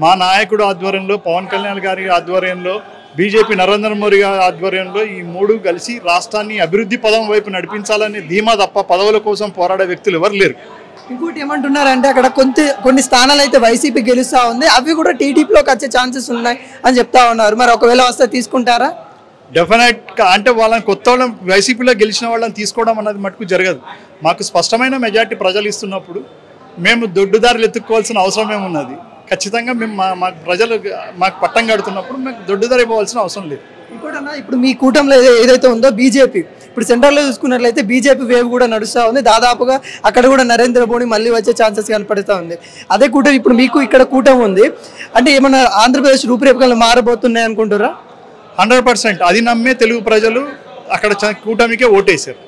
మా నాయకుడు ఆధ్వర్యంలో, పవన్ కళ్యాణ్ గారి ఆధ్వర్యంలో, బీజేపీ నరేంద్ర మోడీ గారి ఆధ్వర్యంలో ఈ 3 కలిసి రాష్ట్రాన్ని అభివృద్ధి పదం వైపు నడిపించాలని ధీమా తప్ప పదవుల కోసం పోరాడే వ్యక్తులు ఎవరు లేరు. ఇంకోటి ఏమంటున్నారంటే అక్కడ కొన్ని స్థానాలు అయితే వైసీపీ గెలుస్తూ ఉంది, అవి కూడా టీడీపీలోకి వచ్చే ఛాన్సెస్ ఉన్నాయి అని చెప్తా ఉన్నారు. మరి ఒకవేళ వస్తే తీసుకుంటారా? డెఫినెట్గా. అంటే వాళ్ళని కొత్త వాళ్ళని వైసీపీలో గెలిచిన వాళ్ళని తీసుకోవడం అన్నది మటుకు జరగదు. మాకు స్పష్టమైన మెజార్టీ ప్రజలు ఇస్తున్నప్పుడు మేము దొడ్డుదారులు ఎత్తుక్కోవాల్సిన అవసరం ఏమున్నది? ఖచ్చితంగా మేము మా ప్రజలు మాకు పట్టం కడుతున్నప్పుడు మేము దొడ్డుదారి ఇవ్వాల్సిన అవసరం లేదు. ఇంకోటన్నా ఇప్పుడు మీ కూటమిలో ఏదైతే ఉందో బీజేపీ ఇప్పుడు సెంట్రల్లో చూసుకున్నట్లయితే బీజేపీ వేవ్ కూడా నడుస్తూ ఉంది. దాదాపుగా అక్కడ కూడా నరేంద్ర మోడీ మళ్ళీ వచ్చే ఛాన్సెస్ కనపడుతూ ఉంది. అదే కూటమి ఇప్పుడు మీకు ఇక్కడ కూటమి ఉంది అంటే ఏమన్నా ఆంధ్రప్రదేశ్ రూపురేఖలు మారబోతున్నాయి అనుకుంటారా? 100% అది నమ్మే తెలుగు ప్రజలు అక్కడ కూటమికే ఓటేశారు.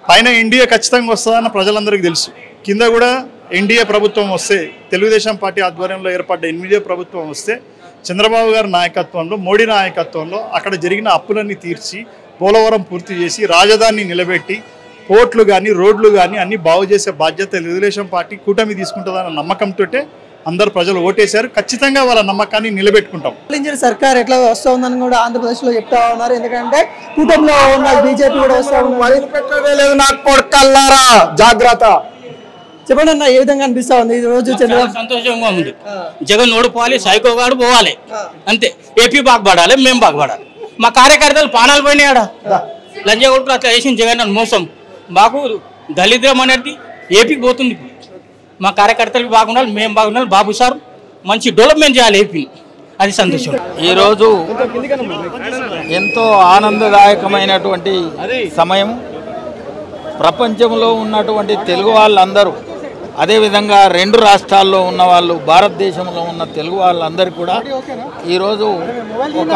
పైన ఎన్డీఏ ఖచ్చితంగా వస్తుందన్న ప్రజలందరికీ తెలుసు. కింద కూడా ఎన్డీఏ ప్రభుత్వం వస్తే, తెలుగుదేశం పార్టీ ఆధ్వర్యంలో ఏర్పడ్డ ఎన్డీఏ ప్రభుత్వం వస్తే, చంద్రబాబు గారి నాయకత్వంలో, మోడీ నాయకత్వంలో అక్కడ జరిగిన అప్పులన్నీ తీర్చి, పోలవరం పూర్తి చేసి, రాజధానిని నిలబెట్టి, పోర్ట్లు కానీ రోడ్లు కానీ అన్ని బాగు చేసే బాధ్యత తెలుగుదేశం పార్టీ కూటమి తీసుకుంటుందన్న నమ్మకంతో అందరు ప్రజలు ఓటేశారు. ఖచ్చితంగా వాళ్ళ నమ్మకాన్ని నిలబెట్టుకుంటాం. సర్కార్ ఎట్లా వస్తూ ఉందని కూడా ఆంధ్రప్రదేశ్లో చెప్తా ఉన్నారు. ఎందుకంటే కూటమిలో ఉన్న బీజేపీ కూడా వస్తూ ఉన్నారు. నాకు కొడుకల్లారా జాగ్రత్త. చెప్పండి అన్న, ఏ విధంగా అనిపిస్తా ఉంది ఈ రోజు? సంతోషంగా ఉంది. జగన్ ఓడిపోవాలి, సైకో గాడు పోవాలి, అంతే. ఏపీ బాగుపడాలి, మేము బాగుపడాలి. మా కార్యకర్తలు పానాలు పోయినాయాడ లంజ కొడుకు అట్లా వేసిన జగన్ మోసం. మాకు దళిద్రం అనేది ఏపీకి పోతుంది. మా కార్యకర్తలు బాగుండాలి, మేము బాగుండాలి. బాబు సార్ మంచి డెవలప్మెంట్ చేయాలి ఏపీని, అది సంతోషం. ఈరోజు ఎంతో ఆనందదాయకమైనటువంటి సమయం. ప్రపంచంలో ఉన్నటువంటి తెలుగు వాళ్ళందరూ, అదేవిధంగా 2 రాష్ట్రాల్లో ఉన్న వాళ్ళు, భారతదేశంలో ఉన్న తెలుగు వాళ్ళందరూ కూడా ఈరోజు ఒక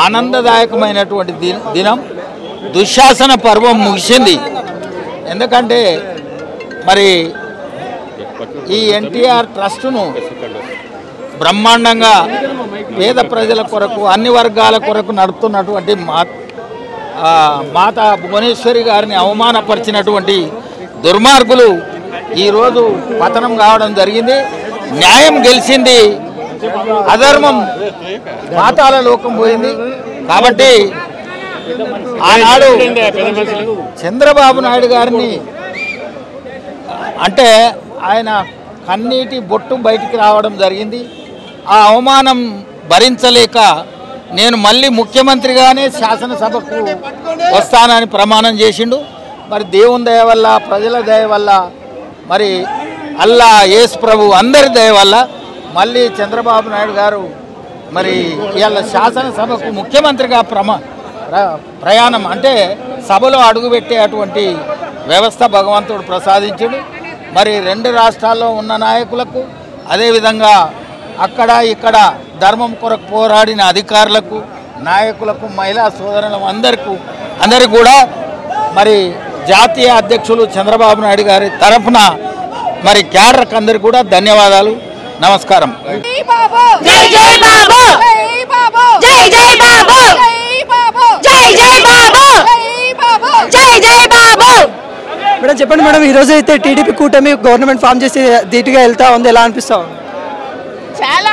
ఆనందదాయకమైనటువంటి దినం. దుశ్శాసన పర్వం ముగిసింది. ఎందుకంటే మరి ఈ ఎన్టీఆర్ ట్రస్టును బ్రహ్మాండంగా పేద ప్రజల కొరకు, అన్ని వర్గాల కొరకు నడుపుతున్నటువంటి మాతా భువనేశ్వరి గారిని అవమానపరిచినటువంటి దుర్మార్గులు ఈరోజు పతనం కావడం జరిగింది. న్యాయం గెలిచింది, అధర్మం పాతాళ లోకం పోయింది. కాబట్టి ఆనాడు చంద్రబాబు నాయుడు గారిని అంటే ఆయన కన్నీటి బొట్టు బయటికి రావడం జరిగింది. ఆ అవమానం భరించలేక నేను మళ్ళీ ముఖ్యమంత్రిగానే శాసనసభకు వస్తానని ప్రమాణం చేసిండు. మరి దేవుని దయ వల్ల, ప్రజల దయ వల్ల, మరి అల్లా యేసు ప్రభు అందరి దయ వల్ల మళ్ళీ చంద్రబాబు నాయుడు గారు మరి ఇవాళ శాసనసభకు ముఖ్యమంత్రిగా ప్రయాణం అంటే సభలో అడుగుపెట్టే అటువంటి వ్యవస్థ భగవంతుడు ప్రసాదించాడు. మరి 2 రాష్ట్రాల్లో ఉన్న నాయకులకు, అదేవిధంగా అక్కడ ఇక్కడ ధర్మం కొరకు పోరాడిన అధికారులకు, నాయకులకు, మహిళా సోదరులకు అందరికీ కూడా మరి జాతీయ అధ్యక్షులు చంద్రబాబు నాయుడు గారి తరఫున మరి క్యాడర్కి అందరికీ కూడా ధన్యవాదాలు, నమస్కారం. మేడం చెప్పండి మేడం, ఈ రోజు అయితే టీడీపీ కూటమి గవర్నమెంట్ ఫామ్ చేసి ధీటుగా వెళ్తా ఉంది, ఎలా అనిపిస్తా ఉంది? చాలా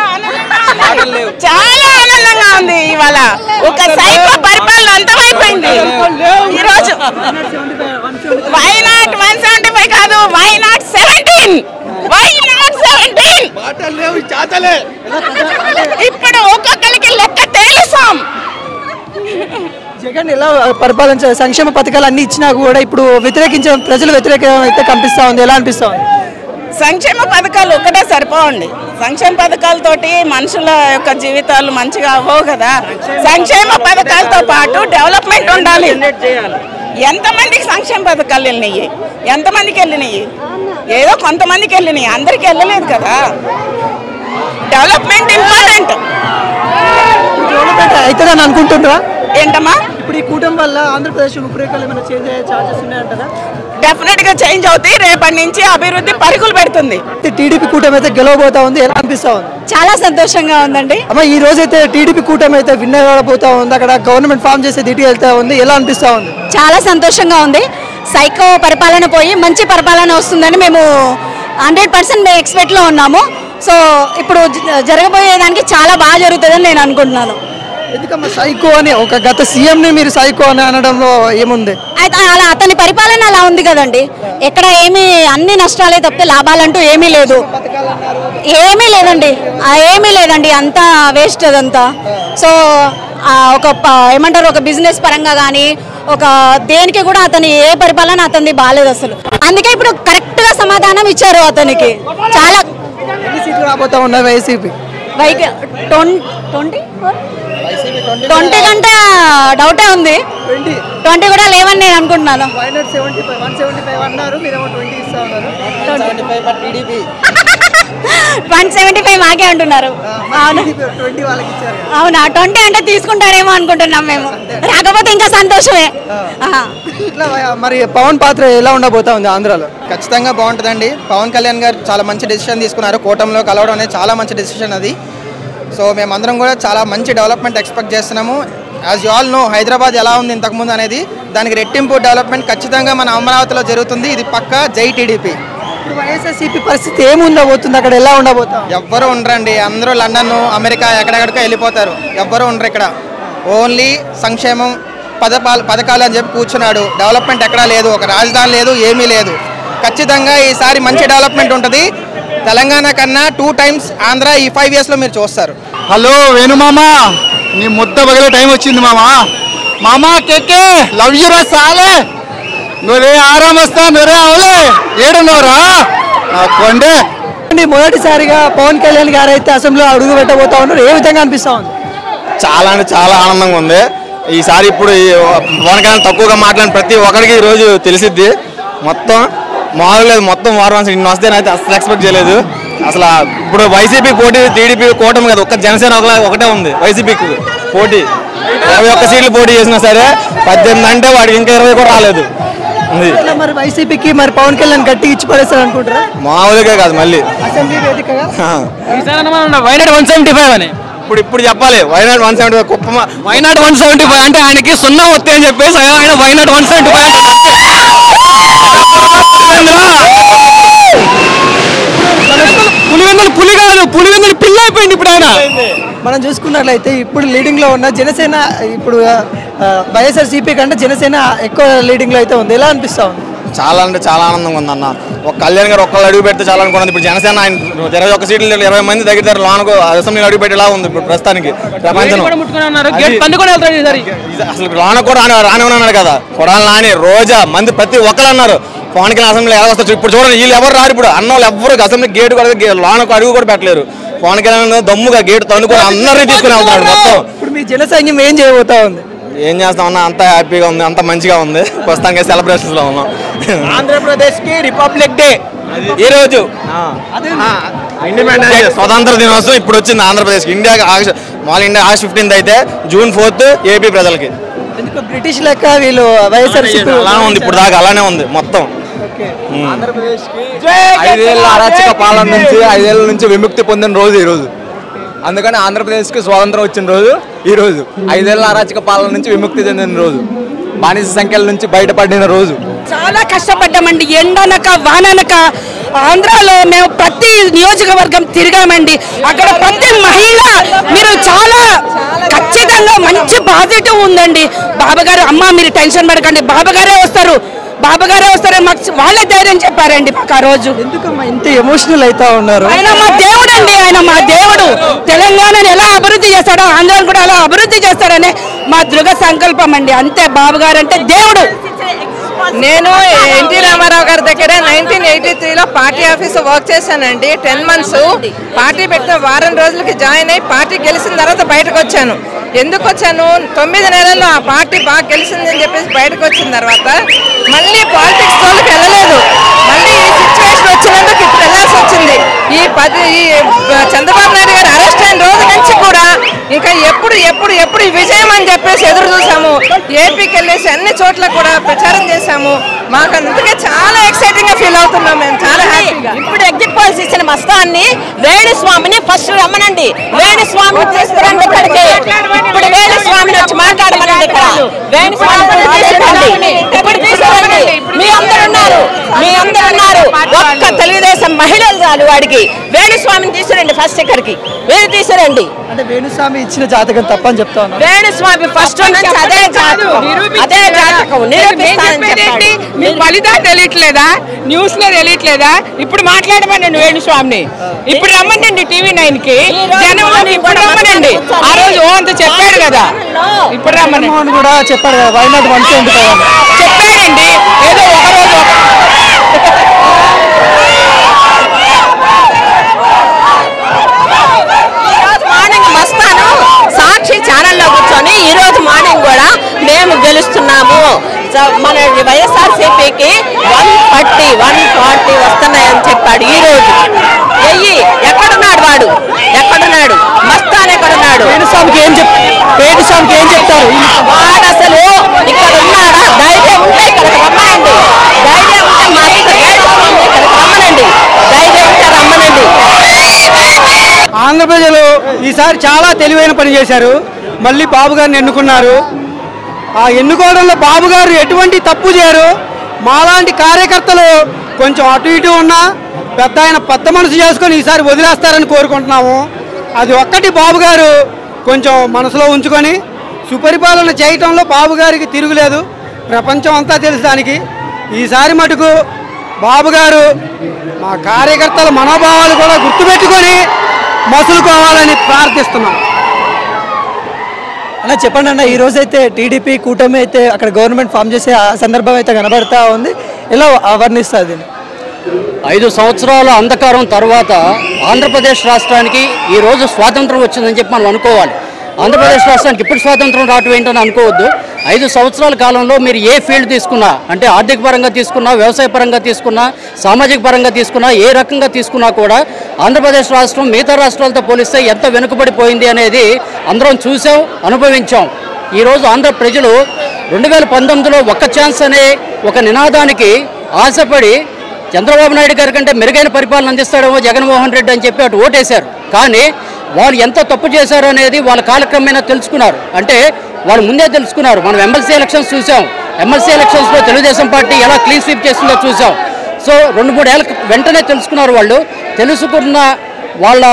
ఆనందంగా ఉంది. ఇవాళ ఒక సైకో పరిపాలన అంతమైపోయింది. ఈరోజు వైనాట్ 175 కాదు, వైనాట్ 17, వైనాట్ 17. ఇప్పుడు ఒక్కొక్కరికి లెక్క తేలుసాం. జగన్ ఎలా పరిపాలించారు? సంక్షేమ పథకాలు అన్ని ఇచ్చినా కూడా ఇప్పుడు వ్యతిరేకించిన ప్రజలు వ్యతిరేకం అయితే కనిపిస్తా ఉంది, ఎలా అనిపిస్తా ఉంది? సంక్షేమ పథకాలు ఒక్కటే సరిపోవండి. సంక్షేమ పథకాలతోటి మనుషుల యొక్క జీవితాలు మంచిగా అవ్వవు కదా. సంక్షేమ పథకాలతో పాటు డెవలప్మెంట్ ఉండాలి. ఎంతమందికి సంక్షేమ పథకాలు వెళ్ళినాయి? ఎంతమందికి వెళ్ళినాయి? ఏదో కొంతమందికి వెళ్ళినాయి, అందరికి వెళ్ళలేదు కదా. Development important. డెవలప్మెంట్ అవుతుందని అనుకుంటున్నారా? ఏంటమ్మా? ఇప్పుడు ఈ కూటమి వల్ల ఆంధ్రప్రదేశ్ రూపురేఖలు ఏమైనా చేంజ్ అయ్యే ఛాన్సెస్ ఉన్నాయంటారా? డెఫినెట్ గా చేంజ్ అవుతాయి. రేపటి నుంచి అభివృద్ధి పరుగులు పెడుతుంది. టీడీపీ కూటమి అయితే గెలవబోతా ఉంది, ఎలా అనిపిస్తా ఉంది? చాలా సంతోషంగా ఉందండి. అమ్మ ఈ రోజు అయితే టీడీపీ కూటమి అయితే విన్ అవ్వబోతా ఉంది, అక్కడ గవర్నమెంట్ ఫామ్ చేసి దిటి వెళ్తా ఉంది, ఎలా అనిపిస్తా ఉంది? చాలా సంతోషంగా ఉంది. సైకో పరిపాలన పోయి మంచి పరిపాలన వస్తుందని మేము 100% మేము ఎక్స్పెక్ట్లో ఉన్నాము. సో ఇప్పుడు జరగబోయేదానికి చాలా బాగా జరుగుతుందని నేను అనుకుంటున్నాను. ఎందుకమ్మా సైకో అని ఒక గత సీఎంని మీరు సైకో అని అనడంలో ఏముంది? అయితే అలా అతని పరిపాలన అలా ఉంది కదండి. ఎక్కడ ఏమీ అన్ని నష్టాలే తప్పితే లాభాలంటూ ఏమీ లేదు, ఏమీ లేదండి, అంతా వేస్ట్ అదంతా. సో ఒక ఏమంటారు, ఒక బిజినెస్ పరంగా కానీ ఒక దేనికి కూడా అతని ఏ పరిపాలన అతనిది బాగాలేదు అసలు. అందుకే ఇప్పుడు కరెక్ట్గా సమాధానం ఇచ్చారు అతనికి. చాలా ఎన్ని సీట్లు రాబోతా ఉన్నాయి వైసీపీ? 20 కంటే డౌటే ఉంది. 20 కూడా లేవని నేను అనుకుంటున్నాను. 175 మాకే అంటున్నారు. అవునా 20 అంటే తీసుకుంటారేమో అనుకుంటున్నాం మేము. రాకపోతే ఇంకా సంతోషమే. మరి పవన్ పాత్ర ఎలా ఉండబోతా ఉంది ఆంధ్రాలో? ఖచ్చితంగా బాగుంటుందండి. పవన్ కళ్యాణ్ గారు చాలా మంచి డెసిషన్ తీసుకున్నారు. కూటమిలో కలవడం అనేది చాలా మంచి డెసిషన్ అది. సో మేమందరం కూడా చాలా మంచి డెవలప్మెంట్ ఎక్స్పెక్ట్ చేస్తున్నాము. As you all know Hyderabad ఎలా ఉంది ఇంతకుముందు అనేది, దానికి రెట్టింపు డెవలప్మెంట్ ఖచ్చితంగా మన అమరావతిలో జరుగుతుంది. ఇది పక్కా జై టీడీపీ. వైఎస్ఆర్సీపీ పరిస్థితి ఏముండబోతుంది అక్కడ? ఎలా ఉండబోతాం? ఎవ్వరూ ఉండరండి. అందరూ లండన్, అమెరికా ఎక్కడెక్కడికో వెళ్ళిపోతారు. ఎవ్వరూ ఉండరు ఇక్కడ. ఓన్లీ సంక్షేమం పథకాలు అని చెప్పి కూర్చున్నాడు. డెవలప్మెంట్ ఎక్కడా లేదు. ఒక రాజధాని లేదు, ఏమీ లేదు. ఖచ్చితంగా ఈసారి మంచి డెవలప్మెంట్ ఉంటుంది. తెలంగాణ కన్నా 2 times ఆంధ్ర ఈ 5 yearsలో మీరు చూస్తారు. హలో వేణుమామా, నీ ముద్ద పగిలే టైం వచ్చింది మామా. మామా కేకే లవ్ యూ రా సాలే, నువ్వే ఆరామ్ వస్తా నువ్వే అవలే ఏడున్నవరా కొండే. మొదటిసారిగా పవన్ కళ్యాణ్ గారు అయితే అసెంబ్లీలో అడుగు పెట్టబోతా ఉన్నారు. ఏ విధంగా అనిపిస్తా ఉంది? చాలా అంటే చాలా ఆనందంగా ఉంది. ఈసారి ఇప్పుడు పవన్ కళ్యాణ్ తక్కువగా మాట్లాడిన ప్రతి ఒక్కరికి ఈరోజు తెలిసిద్ది. మొత్తం మామూలు లేదు, మొత్తం వారం ఇన్ని వస్తేనైతే అసలు ఎక్స్పెక్ట్ చేయలేదు. అసలు ఇప్పుడు వైసీపీ పోటీ, టీడీపీ కూటమి కదా, ఒక్క జనసేన ఒకటే ఉంది వైసీపీకి పోటీ. 21 సీట్లు పోటీ చేసినా సరే 18 అంటే వాడికి ఇంకా 20 కూడా రాలేదు. మరి వైసీపీకి మరి పవన్ కళ్యాణ్ గట్టి ఇచ్చి పడేస్తారు అనుకుంటారా? మామూలుగా కాదు, మళ్ళీ అసెంబ్లీ వేదికగా వైనాట్ 175 అని ఇప్పుడు చెప్పాలి. వైనాట్ 175 కుప్పమ వైనాట్ 175 అంటే ఆయనకి 0 వస్తాయి అని చెప్పేసి ఆయన వైనాట్ 175 పులి కాదు, పులివెందులు పిల్ల అయిపోయింది ఇప్పుడు ఆయన. మనం చూసుకున్నట్లయితే ఇప్పుడు లీడింగ్ లో ఉన్న జనసేన, ఇప్పుడు వైఎస్ఆర్సీపీ కంటే జనసేన ఎక్కువ లీడింగ్ లో అయితే ఉంది. ఎలా అనిపిస్తా ఉంది? చాలా అంటే చాలా ఆనందంగా ఉందన్న. ఒక కళ్యాణ్ గారు ఒక్కళ్ళు అడుగు పెడితే చాలా అనుకున్నది. ఇప్పుడు జనసేన ఆయన 21 సీట్లు 20 మంది దగ్గర లోనకు అసెంబ్లీలో అడుగు పెట్టేలా ఉంది ఇప్పుడు ప్రస్తుతానికి ప్రపంచం. అసలు లోన కూడా రానివన్నాడు కదా, కొడాలి నాని, రోజా మంది ప్రతి ఒక్కరు అన్నారు పవన్ కళ్యాణ్ అసెంబ్లీ ఎలా వస్తారు. ఇప్పుడు చూడండి వీళ్ళు ఎవరు రారు. ఇప్పుడు అన్న వాళ్ళు ఎవరు అసెంబ్లీ గేటు కూడా లోనకు అడుగు కూడా పెట్టలేరు. పవన్ కళ్యాణ్ దమ్ముగా గేటు తన్నుకొని అందరినీ తీసుకుని వెళ్తున్నాడు మొత్తం. ఇప్పుడు మీ జన సైన్యం ఏం చేయబోతా ఉంది? ఏం చేస్తామన్నా, అంత హ్యాపీగా ఉంది, అంత మంచిగా ఉంది. ప్రస్తుతానికి సెలబ్రేషన్స్ లో ఉన్నాం. ఆంధ్రప్రదేశ్ కి రిపబ్లిక్ డే ఈ రోజు స్వతంత్ర దినోత్సవం ఇప్పుడు వచ్చింది ఆంధ్రప్రదేశ్ కి. ఇండియా ఆగస్ట్ 15th అయితే June 4th ఏపీ ప్రజలకి. బ్రిటిష్ లెక్క వీళ్ళు వైఎస్ఆర్సీపీ అలానే ఉంది, ఇప్పుడు దాకా అలానే ఉంది మొత్తం. ఆంధ్రప్రదేశ్ కి 5 ఏళ్ల అరాచక పాలన నుంచి 5 ఏళ్ల నుంచి విముక్తి పొందిన రోజు ఈ రోజు. అందుకని ఆంధ్రప్రదేశ్కి స్వాతంత్రం వచ్చిన రోజు ఈ రోజు. 5 ఏళ్ల అరాచక పాలన నుంచి విముక్తి చెందిన రోజు, బానిస సంఖ్యల నుంచి బయటపడిన రోజు. చాలా కష్టపడ్డామండి, ఎండనక వాననక ఆంధ్రాలో మేము ప్రతి నియోజకవర్గం తిరిగామండి. అక్కడ ప్రతి మహిళ మీరు చాలా ఖచ్చితంగా మంచి పాజిటివ్ ఉందండి. బాబాగారు అమ్మ మీరు టెన్షన్ పడకండి, బాబాగారే వస్తారు మాకు వాళ్ళే ధైర్యం చెప్పారండి మాకు ఆ రోజు. ఎందుకమ్మా ఇంత ఎమోషనల్ అవుతా ఉన్నారు? ఆయన మా దేవుడు అండి, ఆయన మా దేవుడు. తెలంగాణను ఎలా అభివృద్ధి చేస్తాడో ఆంధ్రాను కూడా అలా అభివృద్ధి చేస్తాడనే మా దృఢ సంకల్పం అండి. అంతే, బాబుగారు అంటే దేవుడు. నేను ఎన్టీ రామారావు గారి దగ్గర 1983లో పార్టీ ఆఫీస్ వర్క్ చేశానండి. 10 months పార్టీ పెట్టిన వారం రోజులకి జాయిన్ అయ్యి పార్టీ గెలిచిన తర్వాత బయటకు వచ్చాను. ఎందుకు వచ్చాను, 9 నెలల్లో ఆ పార్టీ బాగా గెలిచిందని చెప్పేసి బయటకు వచ్చిన తర్వాత మళ్ళీ పాలిటిక్స్ తోలికి వెళ్ళలేదు. మళ్ళీ ఈ సిచ్యువేషన్ వచ్చినందుకు ఇప్పుడు వెళ్ళాల్సి వచ్చింది. ఈ చంద్రబాబు నాయుడు గారు అరెస్ట్ అయిన రోజు నుంచి కూడా ఇంకా ఎప్పుడు విజయం అని చెప్పేసి ఎదురు చూసాము. ఏపీకి వెళ్ళేసి అన్ని చోట్ల కూడా ప్రచారం చేశాము. మాకు అందుకే చాలా ఎక్సైటింగ్ గా ఫీల్ అవుతున్నాం మేము, చాలా హ్యాపీగా. ఇప్పుడు ఎగ్జిట్ పోల్స్ ఇచ్చిన మస్తాన్ని వేణుస్వామిని ఫస్ట్ రమ్మనండి, వేణుస్వామిని తీసుకురండి ఇక్కడికి. ఇప్పుడు వేణుస్వామిని వచ్చి మాట్లాడమనండి ఇక్కడ. వేణుస్వామిని తీసుకురండి, ఇప్పుడు తీసుకురండి. మీ అందరు ఉన్నారు ఒక్క తెలుగుదేశం మహిళలు చాలు వాడికి. వేణుస్వామిని తీసుకురండి ఫస్ట్ ఇక్కడికి, వేణు తీసుకురండి. అంటే వేణుస్వామి ఇచ్చిన జాతకం తప్పని చెప్తా ఉన్నా. వేణుస్వామి ఫస్ట్ నుంచి అదే జాతకం నిరూపిస్తానని. మీ ఫలితాలు తెలియట్లేదా, న్యూస్ లో తెలియట్లేదా? ఇప్పుడు మాట్లాడమనండి వేణుస్వామిని, ఇప్పుడు రమ్మనండి TV9 కి. జనం ఇప్పుడు రమ్మనండి. ఆ రోజు అంత చెప్పాడు కదా, ఇప్పుడు రమ్మనండి కూడా చెప్పాడు కదా వైనాట్ 175 చెప్పాడండి. ఏదో ఒక రోజు వస్తున్నాయని చెప్పాడు. ఈ రోజు ఎక్కడున్నాడు వాడు? ఎక్కడున్నాడు? మస్తాన్ ఎక్కడున్నాడు? పేటిస్వామికి ఏం చెప్తారు? వాడు అసలు ఇక్కడ ఉన్నాడా? ధైర్యం ఉంటే ఇక్కడికి రమ్మనండి. ధైర్యం ఉంటే ఇక్కడికి రమ్మనండి. ధైర్యం ఉంటే రమ్మనండి. ఆంధ్ర ప్రజలు ఈసారి చాలా తెలివైన పని చేశారు. మళ్ళీ బాబు గారిని ఎన్నుకున్నారు. ఆ ఎన్నుకోవడంలో బాబు గారు ఎటువంటి తప్పు చేయరు. మాలాంటి కార్యకర్తలు కొంచెం అటు ఇటు ఉన్నా పెద్ద మనసు చేసుకొని ఈసారి వదిలేస్తారని కోరుకుంటున్నాము. అది ఒక్కటి బాబు గారు కొంచెం మనసులో ఉంచుకొని సుపరిపాలన చేయటంలో బాబు గారికి తిరుగులేదు. ప్రపంచం అంతా తెలుసు దానికి. ఈసారి మటుకు బాబు గారు మా కార్యకర్తల మనోభావాలు కూడా గుర్తుపెట్టుకొని మసులుకోవాలని ప్రార్థిస్తున్నాం. అన్న చెప్పండి అన్న, ఈ రోజైతే టీడీపీ కూటమి అయితే అక్కడ గవర్నమెంట్ ఫామ్ చేసే సందర్భం అయితే కనబడతా ఉంది. ఎలా వర్ణిస్తుంది? 5 సంవత్సరాల అంధకారం తర్వాత ఆంధ్రప్రదేశ్ రాష్ట్రానికి ఈరోజు స్వాతంత్రం వచ్చిందని చెప్పి మనం అనుకోవాలి. ఆంధ్రప్రదేశ్ రాష్ట్రానికి ఇప్పుడు స్వాతంత్రం రావటం ఏంటని అనుకోవద్దు. 5 సంవత్సరాల కాలంలో మీరు ఏ ఫీల్డ్ తీసుకున్నా, అంటే ఆర్థిక పరంగా తీసుకున్నా, వ్యవసాయ పరంగా తీసుకున్నా, సామాజిక పరంగా తీసుకున్నా, ఏ రకంగా తీసుకున్నా కూడా ఆంధ్రప్రదేశ్ రాష్ట్రం మిగతా రాష్ట్రాలతో పోలిస్తే ఎంత వెనుకబడిపోయింది అనేది అందరం చూసాం, అనుభవించాం. ఈరోజు ఆంధ్ర ప్రజలు 2019లో ఒక్క ఛాన్స్ అనే ఒక నినాదానికి ఆశపడి చంద్రబాబు నాయుడు గారి కంటే మెరుగైన పరిపాలన అందిస్తాడేమో జగన్మోహన్ రెడ్డి అని చెప్పి అటు ఓటేశారు. కానీ వాళ్ళు ఎంత తప్పు చేశారు అనేది వాళ్ళ కాలక్రమేణా తెలుసుకున్నారు. అంటే వాళ్ళు ముందే తెలుసుకున్నారు. మనం ఎమ్మెల్సీ ఎలక్షన్స్ చూసాం. ఎమ్మెల్సీ ఎలక్షన్స్లో తెలుగుదేశం పార్టీ ఎలా క్లీన్ స్వీప్ చేసిందో చూసాం. సో 2-3 ఏళ్ళ వెంటనే తెలుసుకున్నారు. వాళ్ళు తెలుసుకున్న వాళ్ళ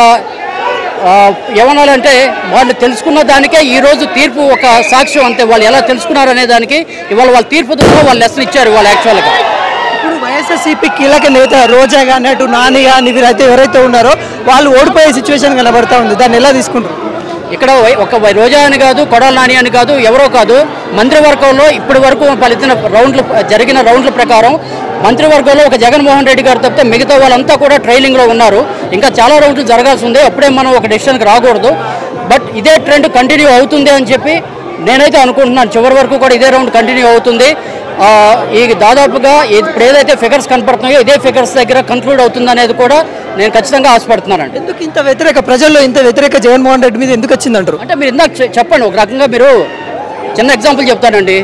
ఏమనాలంటే వాళ్ళు తెలుసుకున్న దానికే ఈరోజు తీర్పు ఒక సాక్ష్యం. అంతే. వాళ్ళు ఎలా తెలుసుకున్నారు అనే దానికి ఇవాళ వాళ్ళ తీర్పు ద్వారా వాళ్ళు లెసన్ ఇచ్చారు వాళ్ళు యాక్చువల్గా. ఇప్పుడు వైఎస్ఆర్సీపీ కీలక నేత రోజా కానీ అటు నాని కానీ వీరైతే ఎవరైతే ఉన్నారో వాళ్ళు ఓడిపోయే సిచ్యువేషన్ కనబడతా ఉంది. దాన్ని ఎలా తీసుకుంటారు? ఇక్కడ ఒక రోజా అని కాదు, కొడాలి నాని అని కాదు, ఎవరో కాదు, మంత్రివర్గంలో ఇప్పటి వరకు జరిగిన రౌండ్ల ప్రకారం మంత్రివర్గంలో ఒక జగన్మోహన్ రెడ్డి గారు తప్పితే మిగతా వాళ్ళంతా కూడా ట్రైలింగ్లో ఉన్నారు. ఇంకా చాలా రౌండ్లు జరగాల్సి ఉంది. అప్పుడే మనం ఒక డెసిషన్కి రాకూడదు. బట్ ఇదే ట్రెండ్ కంటిన్యూ అవుతుంది అని చెప్పి నేనైతే అనుకుంటున్నాను. చివరి వరకు కూడా ఇదే రౌండ్ కంటిన్యూ అవుతుంది. ఈ దాదాపుగా ఇప్పుడు ఏదైతే ఫిగర్స్ కనపడుతున్నాయో ఇదే ఫిగర్స్ దగ్గర కంక్లూడ్ అవుతుంది అనేది కూడా నేను ఖచ్చితంగా ఆశపడుతున్నానండి. ఎందుకు ఇంత వ్యతిరేక ప్రజల్లో ఇంత వ్యతిరేక జగన్మోహన్ రెడ్డి మీద ఎందుకు వచ్చిందంటారు? అంటే మీరు ఇందాక చెప్పండి. ఒక రకంగా మీరు చిన్న ఎగ్జాంపుల్ చెప్తానండి.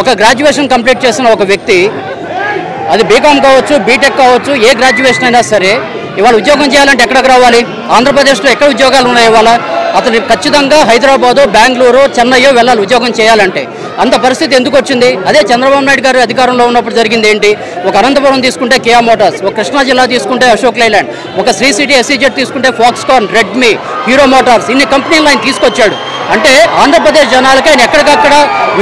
ఒక గ్రాడ్యుయేషన్ కంప్లీట్ చేసిన ఒక వ్యక్తి, అది బీకామ్ కావచ్చు, బీటెక్ కావచ్చు, ఏ గ్రాడ్యుయేషన్ అయినా సరే, ఇవాళ ఉద్యోగం చేయాలంటే ఎక్కడికి రావాలి? ఆంధ్రప్రదేశ్లో ఎక్కడ ఉద్యోగాలు ఉన్నాయి ఇవాళ? అతను ఖచ్చితంగా హైదరాబాదో, బెంగళూరు, చెన్నైయో వెళ్ళాలి ఉద్యోగం చేయాలంటే. అంత పరిస్థితి ఎందుకు వచ్చింది? అదే చంద్రబాబు నాయుడు గారు అధికారంలో ఉన్నప్పుడు జరిగింది ఏంటి? ఒక అనంతపురం తీసుకుంటే కియా మోటార్స్, ఒక కృష్ణా జిల్లా తీసుకుంటే అశోక్ లైలాండ్, ఒక శ్రీ సిటీ ఎస్సీజెడ్ తీసుకుంటే ఫాక్స్కాన్, రెడ్మీ, హీరో మోటార్స్, ఇన్ని కంపెనీలు ఆయన తీసుకొచ్చాడు. అంటే ఆంధ్రప్రదేశ్ జనాలకి ఆయన ఎక్కడికక్కడ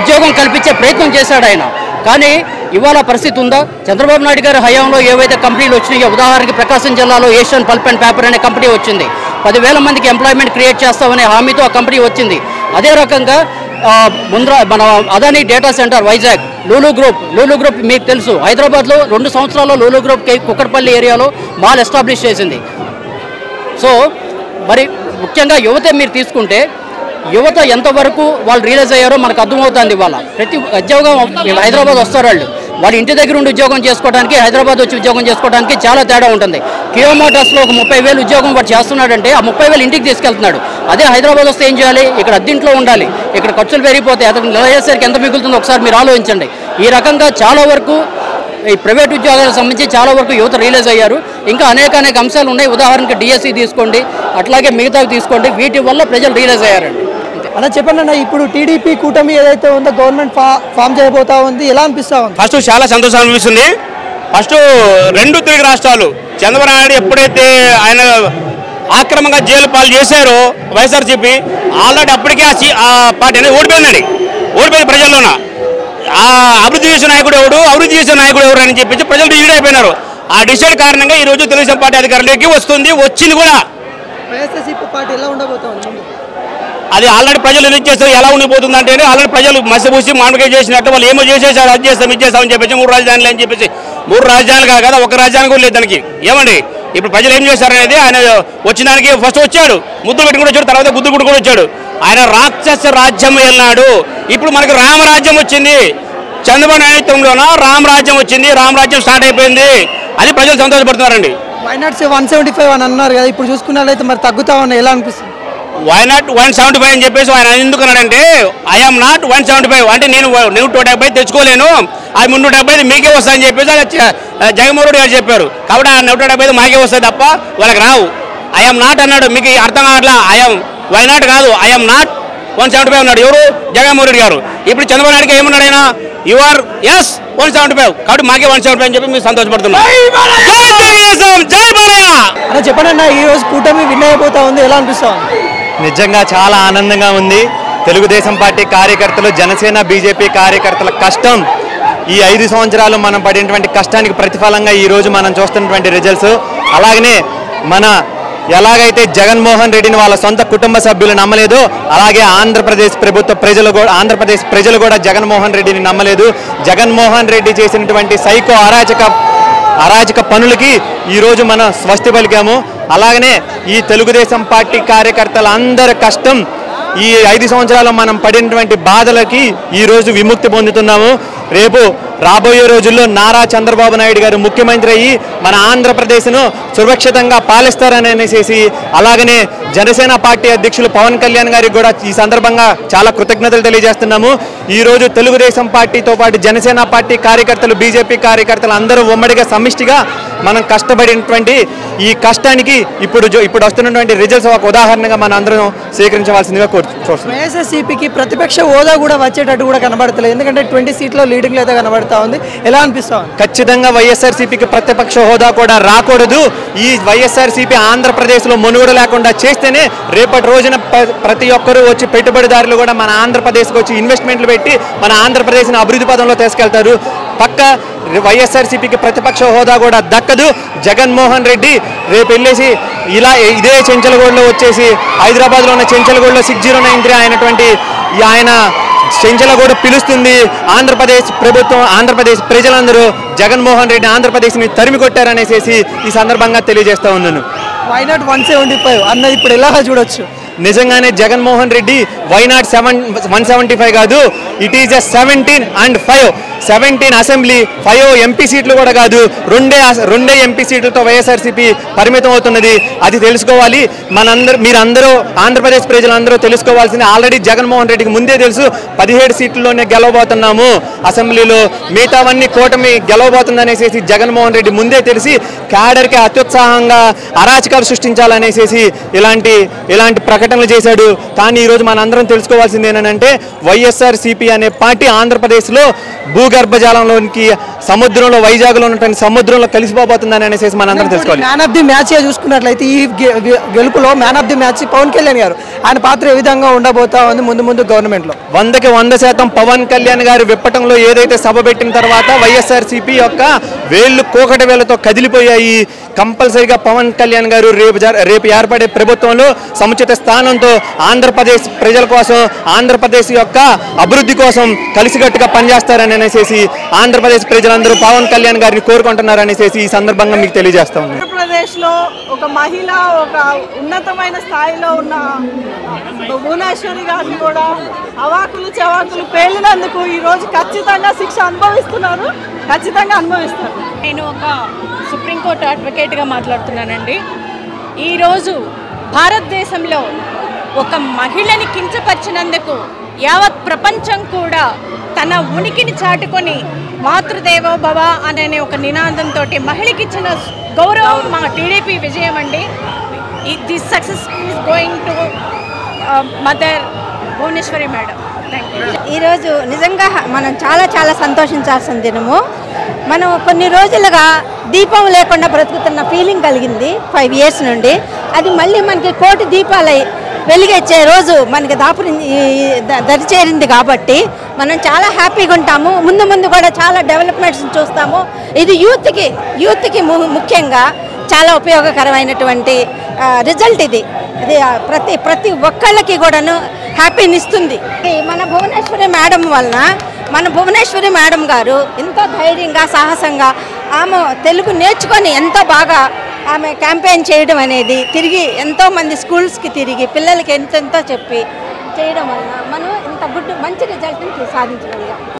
ఉద్యోగం కల్పించే ప్రయత్నం చేశాడు ఆయన. కానీ ఇవాళ పరిస్థితి ఉందా? చంద్రబాబు నాయుడు గారి హయాంలో ఏవైతే కంపెనీలు వచ్చినాయో, ఉదాహరణకి ప్రకాశం జిల్లాలో ఏషియన్ పల్ప్ అండ్ పేపర్ అనే కంపెనీ వచ్చింది. 10,000 మందికి ఎంప్లాయ్మెంట్ క్రియేట్ చేస్తామనే హామీతో ఆ కంపెనీ వచ్చింది. అదే రకంగా మన Adani data centre Vizag, Lulu group మీకు తెలుసు, హైదరాబాద్లో 2 సంవత్సరాల్లో లూలు గ్రూప్ కుక్కడపల్లి ఏరియాలో మాల్ ఎస్టాబ్లిష్ చేసింది. సో మరి ముఖ్యంగా యువత మీరు తీసుకుంటే, యువత ఎంతవరకు వాళ్ళు రియలైజ్ అయ్యారో మనకు అర్థమవుతుంది. ఇవాళ ప్రతి ఉద్యోగం హైదరాబాద్ వస్తారు వాళ్ళ ఇంటి దగ్గర ఉండి ఉద్యోగం చేసుకోవడానికి, హైదరాబాద్ వచ్చి ఉద్యోగం చేసుకోవడానికి చాలా తేడా ఉంటుంది. కియా మోటార్స్లో ఒక 30,000 ఉద్యోగం వాడు చేస్తున్నాడంటే ఆ 30,000 ఇంటికి తీసుకెళ్తున్నాడు. అదే హైదరాబాద్ వస్తే ఏం చేయాలి? ఇక్కడ అద్దెంట్లో ఉండాలి, ఇక్కడ ఖర్చులు పెరిగిపోతాయి. అతను నెల చేసేసరికి ఎంత మిగులుతుందో ఒకసారి మీరు ఆలోచించండి. ఈ రకంగా చాలా వరకు ఈ ప్రైవేట్ ఉద్యోగాలకు సంబంధించి చాలా వరకు యువత రియలైజ్ అయ్యారు. ఇంకా అనేక అంశాలు ఉన్నాయి. ఉదాహరణకి డిఎస్సి తీసుకోండి, అట్లాగే మిగతా తీసుకోండి. వీటి వల్ల ప్రజలు రియలైజ్ అయ్యారండి. అలా చెప్పండి అన్న, ఇప్పుడు టీడీపీ కూటమి ఏదైతే ఉందో గవర్నమెంట్ ఫామ్ చేయబోతా ఉంది, ఎలా అనిపిస్తా ఉంది? ఫస్ట్ చాలా సంతోషం అనిపిస్తుంది. ఫస్ట్ 2 తెలుగు రాష్ట్రాలు చంద్రబాబు నాయుడు ఎప్పుడైతే ఆయన ఆక్రమంగా జైలు పాలు చేశారో వైఎస్ఆర్సీపీ, ఆల్రెడీ అప్పటికే ఆ పార్టీ అనేది ఓడిపోయింది ప్రజల్లోన. ఆ అభివృద్ధి చేసిన నాయకుడు ఎవరు అని చెప్పేసి ప్రజలు డిసైడ్ అయిపోయినారు. ఆ డిసైడ్ కారణంగా ఈ రోజు తెలుగుదేశం పార్టీ అధికారంలోకి వచ్చింది కూడా. వైఎస్ఆర్సీపీ పార్టీ ఎలా ఉండబోతోంది? అది ఆల్రెడీ ప్రజలు ఎన్నిక చేస్తారు. ఎలా ఉండిపోతుంది అంటే ఆల్రెడీ ప్రజలు మసిపూసి మామిడికాయ చేసినట్టు వాళ్ళు ఏమో చేసేసారు, అది చేస్తాం ఇది చేస్తామని చెప్పేసి 3 రాజధానులు అని చెప్పేసి 3 రాజధానులు కాదు, ఒక రాజధాని కూడా లేదు దానికి. ఏమండి ఇప్పుడు ప్రజలు ఏం చేశారనేది, ఆయన వచ్చిన దానికి ఫస్ట్ వచ్చాడు, ముద్దు పెట్టుకుని వచ్చాడు, తర్వాత గుద్దు కూడా వచ్చాడు. ఆయన రాక్షస రాజ్యం వెళ్ళినాడు. ఇప్పుడు మనకు రామరాజ్యం వచ్చింది. చంద్రబాబు నాయుడులోన రామరాజ్యం వచ్చింది. రామరాజ్యం స్టార్ట్ అయిపోయింది. అది ప్రజలు సంతోషపడుతున్నారండి. వైనాట్ 175 అని అన్నారు కదా, ఇప్పుడు చూసుకున్నట్లయితే మరి తగ్గుతా ఉన్నాయి, ఎలా అనిపిస్తుంది? వైనాట్ 175 అని చెప్పేసి ఆయన ఎందుకు అన్నాడంటే ఐఎమ్ నాట్ 175 అంటే నేను 170 తెచ్చుకోలేను, అది 370 మీకే వస్తుందని చెప్పేసి జగన్మోహన్ రెడ్డి గారు చెప్పారు. కాబట్టి ఆ 170 మాకే వస్తుంది తప్ప వాళ్ళకి రావు. ఐఎమ్ నాట్ అన్నాడు, మీకు అర్థం కావట్లా. వైనాట్ కాదు, ఐఎమ్ నాట్ 175 అన్నాడు. ఎవరు? జగన్మోహన్ రెడ్డి గారు. ఇప్పుడు చంద్రబాబు నాయుడుకి ఏమన్నాడు ఆయన? యువర్ ఎస్ 175 కాబట్టి మాకే 175 అని చెప్పి మీరు సంతోషపడుతున్నారు. చెప్పండి అన్న, ఈ రోజు కూటమి విన్ అయిపోతా ఉంది, ఎలా అనిపిస్తుంది? నిజంగా చాలా ఆనందంగా ఉంది. తెలుగుదేశం పార్టీ కార్యకర్తలు, జనసేన బీజేపీ కార్యకర్తల కష్టం, ఈ 5 సంవత్సరాలు మనం పడినటువంటి కష్టానికి ప్రతిఫలంగా ఈరోజు మనం చూస్తున్నటువంటి రిజల్ట్స్. అలాగనే మన ఎలాగైతే జగన్మోహన్ రెడ్డిని వాళ్ళ సొంత కుటుంబ సభ్యులు నమ్మలేదు, అలాగే ఆంధ్రప్రదేశ్ ప్రజలు కూడా జగన్మోహన్ రెడ్డిని నమ్మలేదు. జగన్మోహన్ రెడ్డి చేసినటువంటి సైకో అరాచక పనులకి ఈరోజు మనం స్వస్తి పలికాము. అలాగనే ఈ తెలుగుదేశం పార్టీ కార్యకర్తల అందరి కష్టం, ఈ 5 సంవత్సరాలు మనం పడినటువంటి బాధలకి ఈరోజు విముక్తి పొందుతున్నాము. రేపు రాబోయే రోజుల్లో నారా చంద్రబాబు నాయుడు గారు ముఖ్యమంత్రి అయ్యి మన ఆంధ్రప్రదేశ్ను సురక్షితంగా పాలిస్తారని అనేసి, అలాగనే జనసేన పార్టీ అధ్యక్షులు పవన్ కళ్యాణ్ గారికి కూడా ఈ సందర్భంగా చాలా కృతజ్ఞతలు తెలియజేస్తున్నాము. ఈరోజు తెలుగుదేశం పార్టీతో పాటు జనసేన పార్టీ కార్యకర్తలు, బీజేపీ కార్యకర్తలు అందరూ ఉమ్మడిగా సమిష్టిగా మనం కష్టపడినటువంటి ఈ కష్టానికి ఇప్పుడు వస్తున్నటువంటి రిజల్ట్స్ ఒక ఉదాహరణగా మన అందరం స్వీకరించవలసిందిగా కోరుతున్నాం. వైఎస్ఆర్సీపీకి ప్రతిపక్ష హోదా కూడా వచ్చేటట్టు కూడా కనబడతలేదు, ఎందుకంటే 20 సీట్లో లీడింగ్ అయితే కనబడతా ఉంది, ఎలా అనిపిస్తుంది? ఖచ్చితంగా వైఎస్ఆర్సీపీకి ప్రతిపక్ష హోదా కూడా రాకూడదు. ఈ వైఎస్ఆర్సీపీ ఆంధ్రప్రదేశ్లో మనుగడ లేకుండా చేస్తేనే రేపటి రోజున ప్రతి ఒక్కరూ వచ్చి పెట్టుబడిదారులు కూడా మన ఆంధ్రప్రదేశ్కి వచ్చి ఇన్వెస్ట్మెంట్లు పెట్టి మన ఆంధ్రప్రదేశ్ని అభివృద్ధి పదంలో తీసుకెళ్తారు. పక్క వైఎస్ఆర్సీపీకి ప్రతిపక్ష హోదా కూడా దక్కదు. జగన్మోహన్ రెడ్డి రేపు వెళ్ళేసి ఇదే చెంచలగూడలో వచ్చేసి హైదరాబాద్లో ఉన్న చెంచలగూడలో 6093 అయినటువంటి ఆయన చెంచలగూడ పిలుస్తుంది. ఆంధ్రప్రదేశ్ ప్రభుత్వం, ఆంధ్రప్రదేశ్ ప్రజలందరూ జగన్మోహన్ రెడ్డి ఆంధ్రప్రదేశ్ని తరిమి కొట్టారనేసి ఈ సందర్భంగా తెలియజేస్తా ఉన్నాను. వైనాట్ 175 అన్నది ఇప్పుడు ఎలా చూడొచ్చు? నిజంగానే జగన్మోహన్ రెడ్డి వైనాట్ 175 కాదు, it is 17 and 5 17 assembly 5 MP సీట్లు కూడా కాదు, రెండే ఎంపీ సీట్లతో వైఎస్ఆర్సీపీ పరిమితం అవుతున్నది. అది తెలుసుకోవాలి మీరందరూ, ఆంధ్రప్రదేశ్ ప్రజలందరూ తెలుసుకోవాల్సింది. ఆల్రెడీ జగన్మోహన్ రెడ్డికి ముందే తెలుసు 17 సీట్లలోనే గెలవబోతున్నాము అసెంబ్లీలో, మిగతావన్నీ కూటమి గెలవబోతుందనేసి జగన్మోహన్ రెడ్డి ముందే తెలిసి క్యాడర్కి అత్యుత్సాహంగా అరాచకాలు సృష్టించాలనేసి ఇలాంటి ప్రకటనలు చేశాడు. కానీ ఈరోజు మనందరం తెలుసుకోవాల్సింది ఏంటంటే వైఎస్ఆర్సీపీ అనే పార్టీ ఆంధ్రప్రదేశ్లో భూగర్భ జలంలోనికి, సముద్రంలో, వైజాగ్లో ఉన్నటువంటి సముద్రంలో కలిసిపోబోతుందని అనేసి మనందరం తెలుసుకోవాలి. మ్యాన్ ఆఫ్ ది మ్యాచ్ చూసుకున్నట్లయితే ఈ గెలుపులో man of the match Pawan Kalyan గారు, ఆయన పాత్ర ఏ విధంగా ఉండబోతా ఉంది ముందు గవర్నమెంట్లో? 100% పవన్ కళ్యాణ్ గారు విప్పటంలో ఏదైతే సభ పెట్టిన తర్వాత వైఎస్ఆర్సీపీ యొక్క వేళ్ళు కోకటి వేళ్లతో కదిలిపోయాయి. కంపల్సరీగా పవన్ కళ్యాణ్ గారు రేపు ఏర్పడే ప్రభుత్వంలో సముచిత స్థానంతో ఆంధ్రప్రదేశ్ ప్రజల కోసం, ఆంధ్రప్రదేశ్ యొక్క అభివృద్ధి కోసం కలిసికట్టుగా పనిచేస్తారని అనేసి ఆంధ్రప్రదేశ్ ప్రజలందరూ పవన్ కళ్యాణ్ గారిని కోరుకుంటున్నారనేసి ఈ సందర్భంగా మీకు తెలియజేస్తా ఉన్నాను. ఆంధ్రప్రదేశ్లో ఒక మహిళ ఒక ఉన్నతమైన స్థాయిలో ఉన్న భువనేశ్వరి గారిని కూడా అవాకులు చెవాకులు పేలినందుకు ఈరోజు ఖచ్చితంగా శిక్ష అనుభవిస్తున్నారు, ఖచ్చితంగా అనుభవిస్తారు. నేను ఒక సుప్రీంకోర్టు అడ్వకేట్గా మాట్లాడుతున్నానండి. ఈరోజు భారతదేశంలో ఒక మహిళని కించపరిచినందుకు యావత్ ప్రపంచం కూడా తన ఉనికిని చాటుకొని మాతృదేవో భవ అనే ఒక నినాదంతో మహిళకి ఇచ్చిన గౌరవం మా టీడీపీ విజయం అండి. This success is going to mother Bhuvaneswari madam. ఈరోజు నిజంగా మనం చాలా సంతోషించాల్సిన దినము. మనం కొన్ని రోజులుగా దీపం లేకుండా బ్రతుకుతున్న ఫీలింగ్ కలిగింది 5 years నుండి. అది మళ్ళీ మనకి కోటి దీపాలు వెలిగించే రోజు మనకి దరిచేరింది కాబట్టి మనం చాలా హ్యాపీగా ఉంటాము. ముందు కూడా చాలా డెవలప్మెంట్స్ చూస్తాము. ఇది యూత్కి ముఖ్యంగా చాలా ఉపయోగకరమైనటువంటి రిజల్ట్ ఇది ప్రతి ఒక్కళ్ళకి కూడాను హ్యాపీని ఇస్తుంది. మన భువనేశ్వరి మేడం వలన మన భువనేశ్వరి మేడం గారు ఎంతో ధైర్యంగా, సాహసంగా ఆమె తెలుగు నేర్చుకొని ఎంతో బాగా ఆమె క్యాంపెయిన్ చేయడం అనేది, తిరిగి ఎంతోమంది స్కూల్స్కి తిరిగి పిల్లలకి ఎంతో చెప్పి చేయడం వలన మనం ఇంత మంచి రిజల్ట్ని సాధించగలిగాం.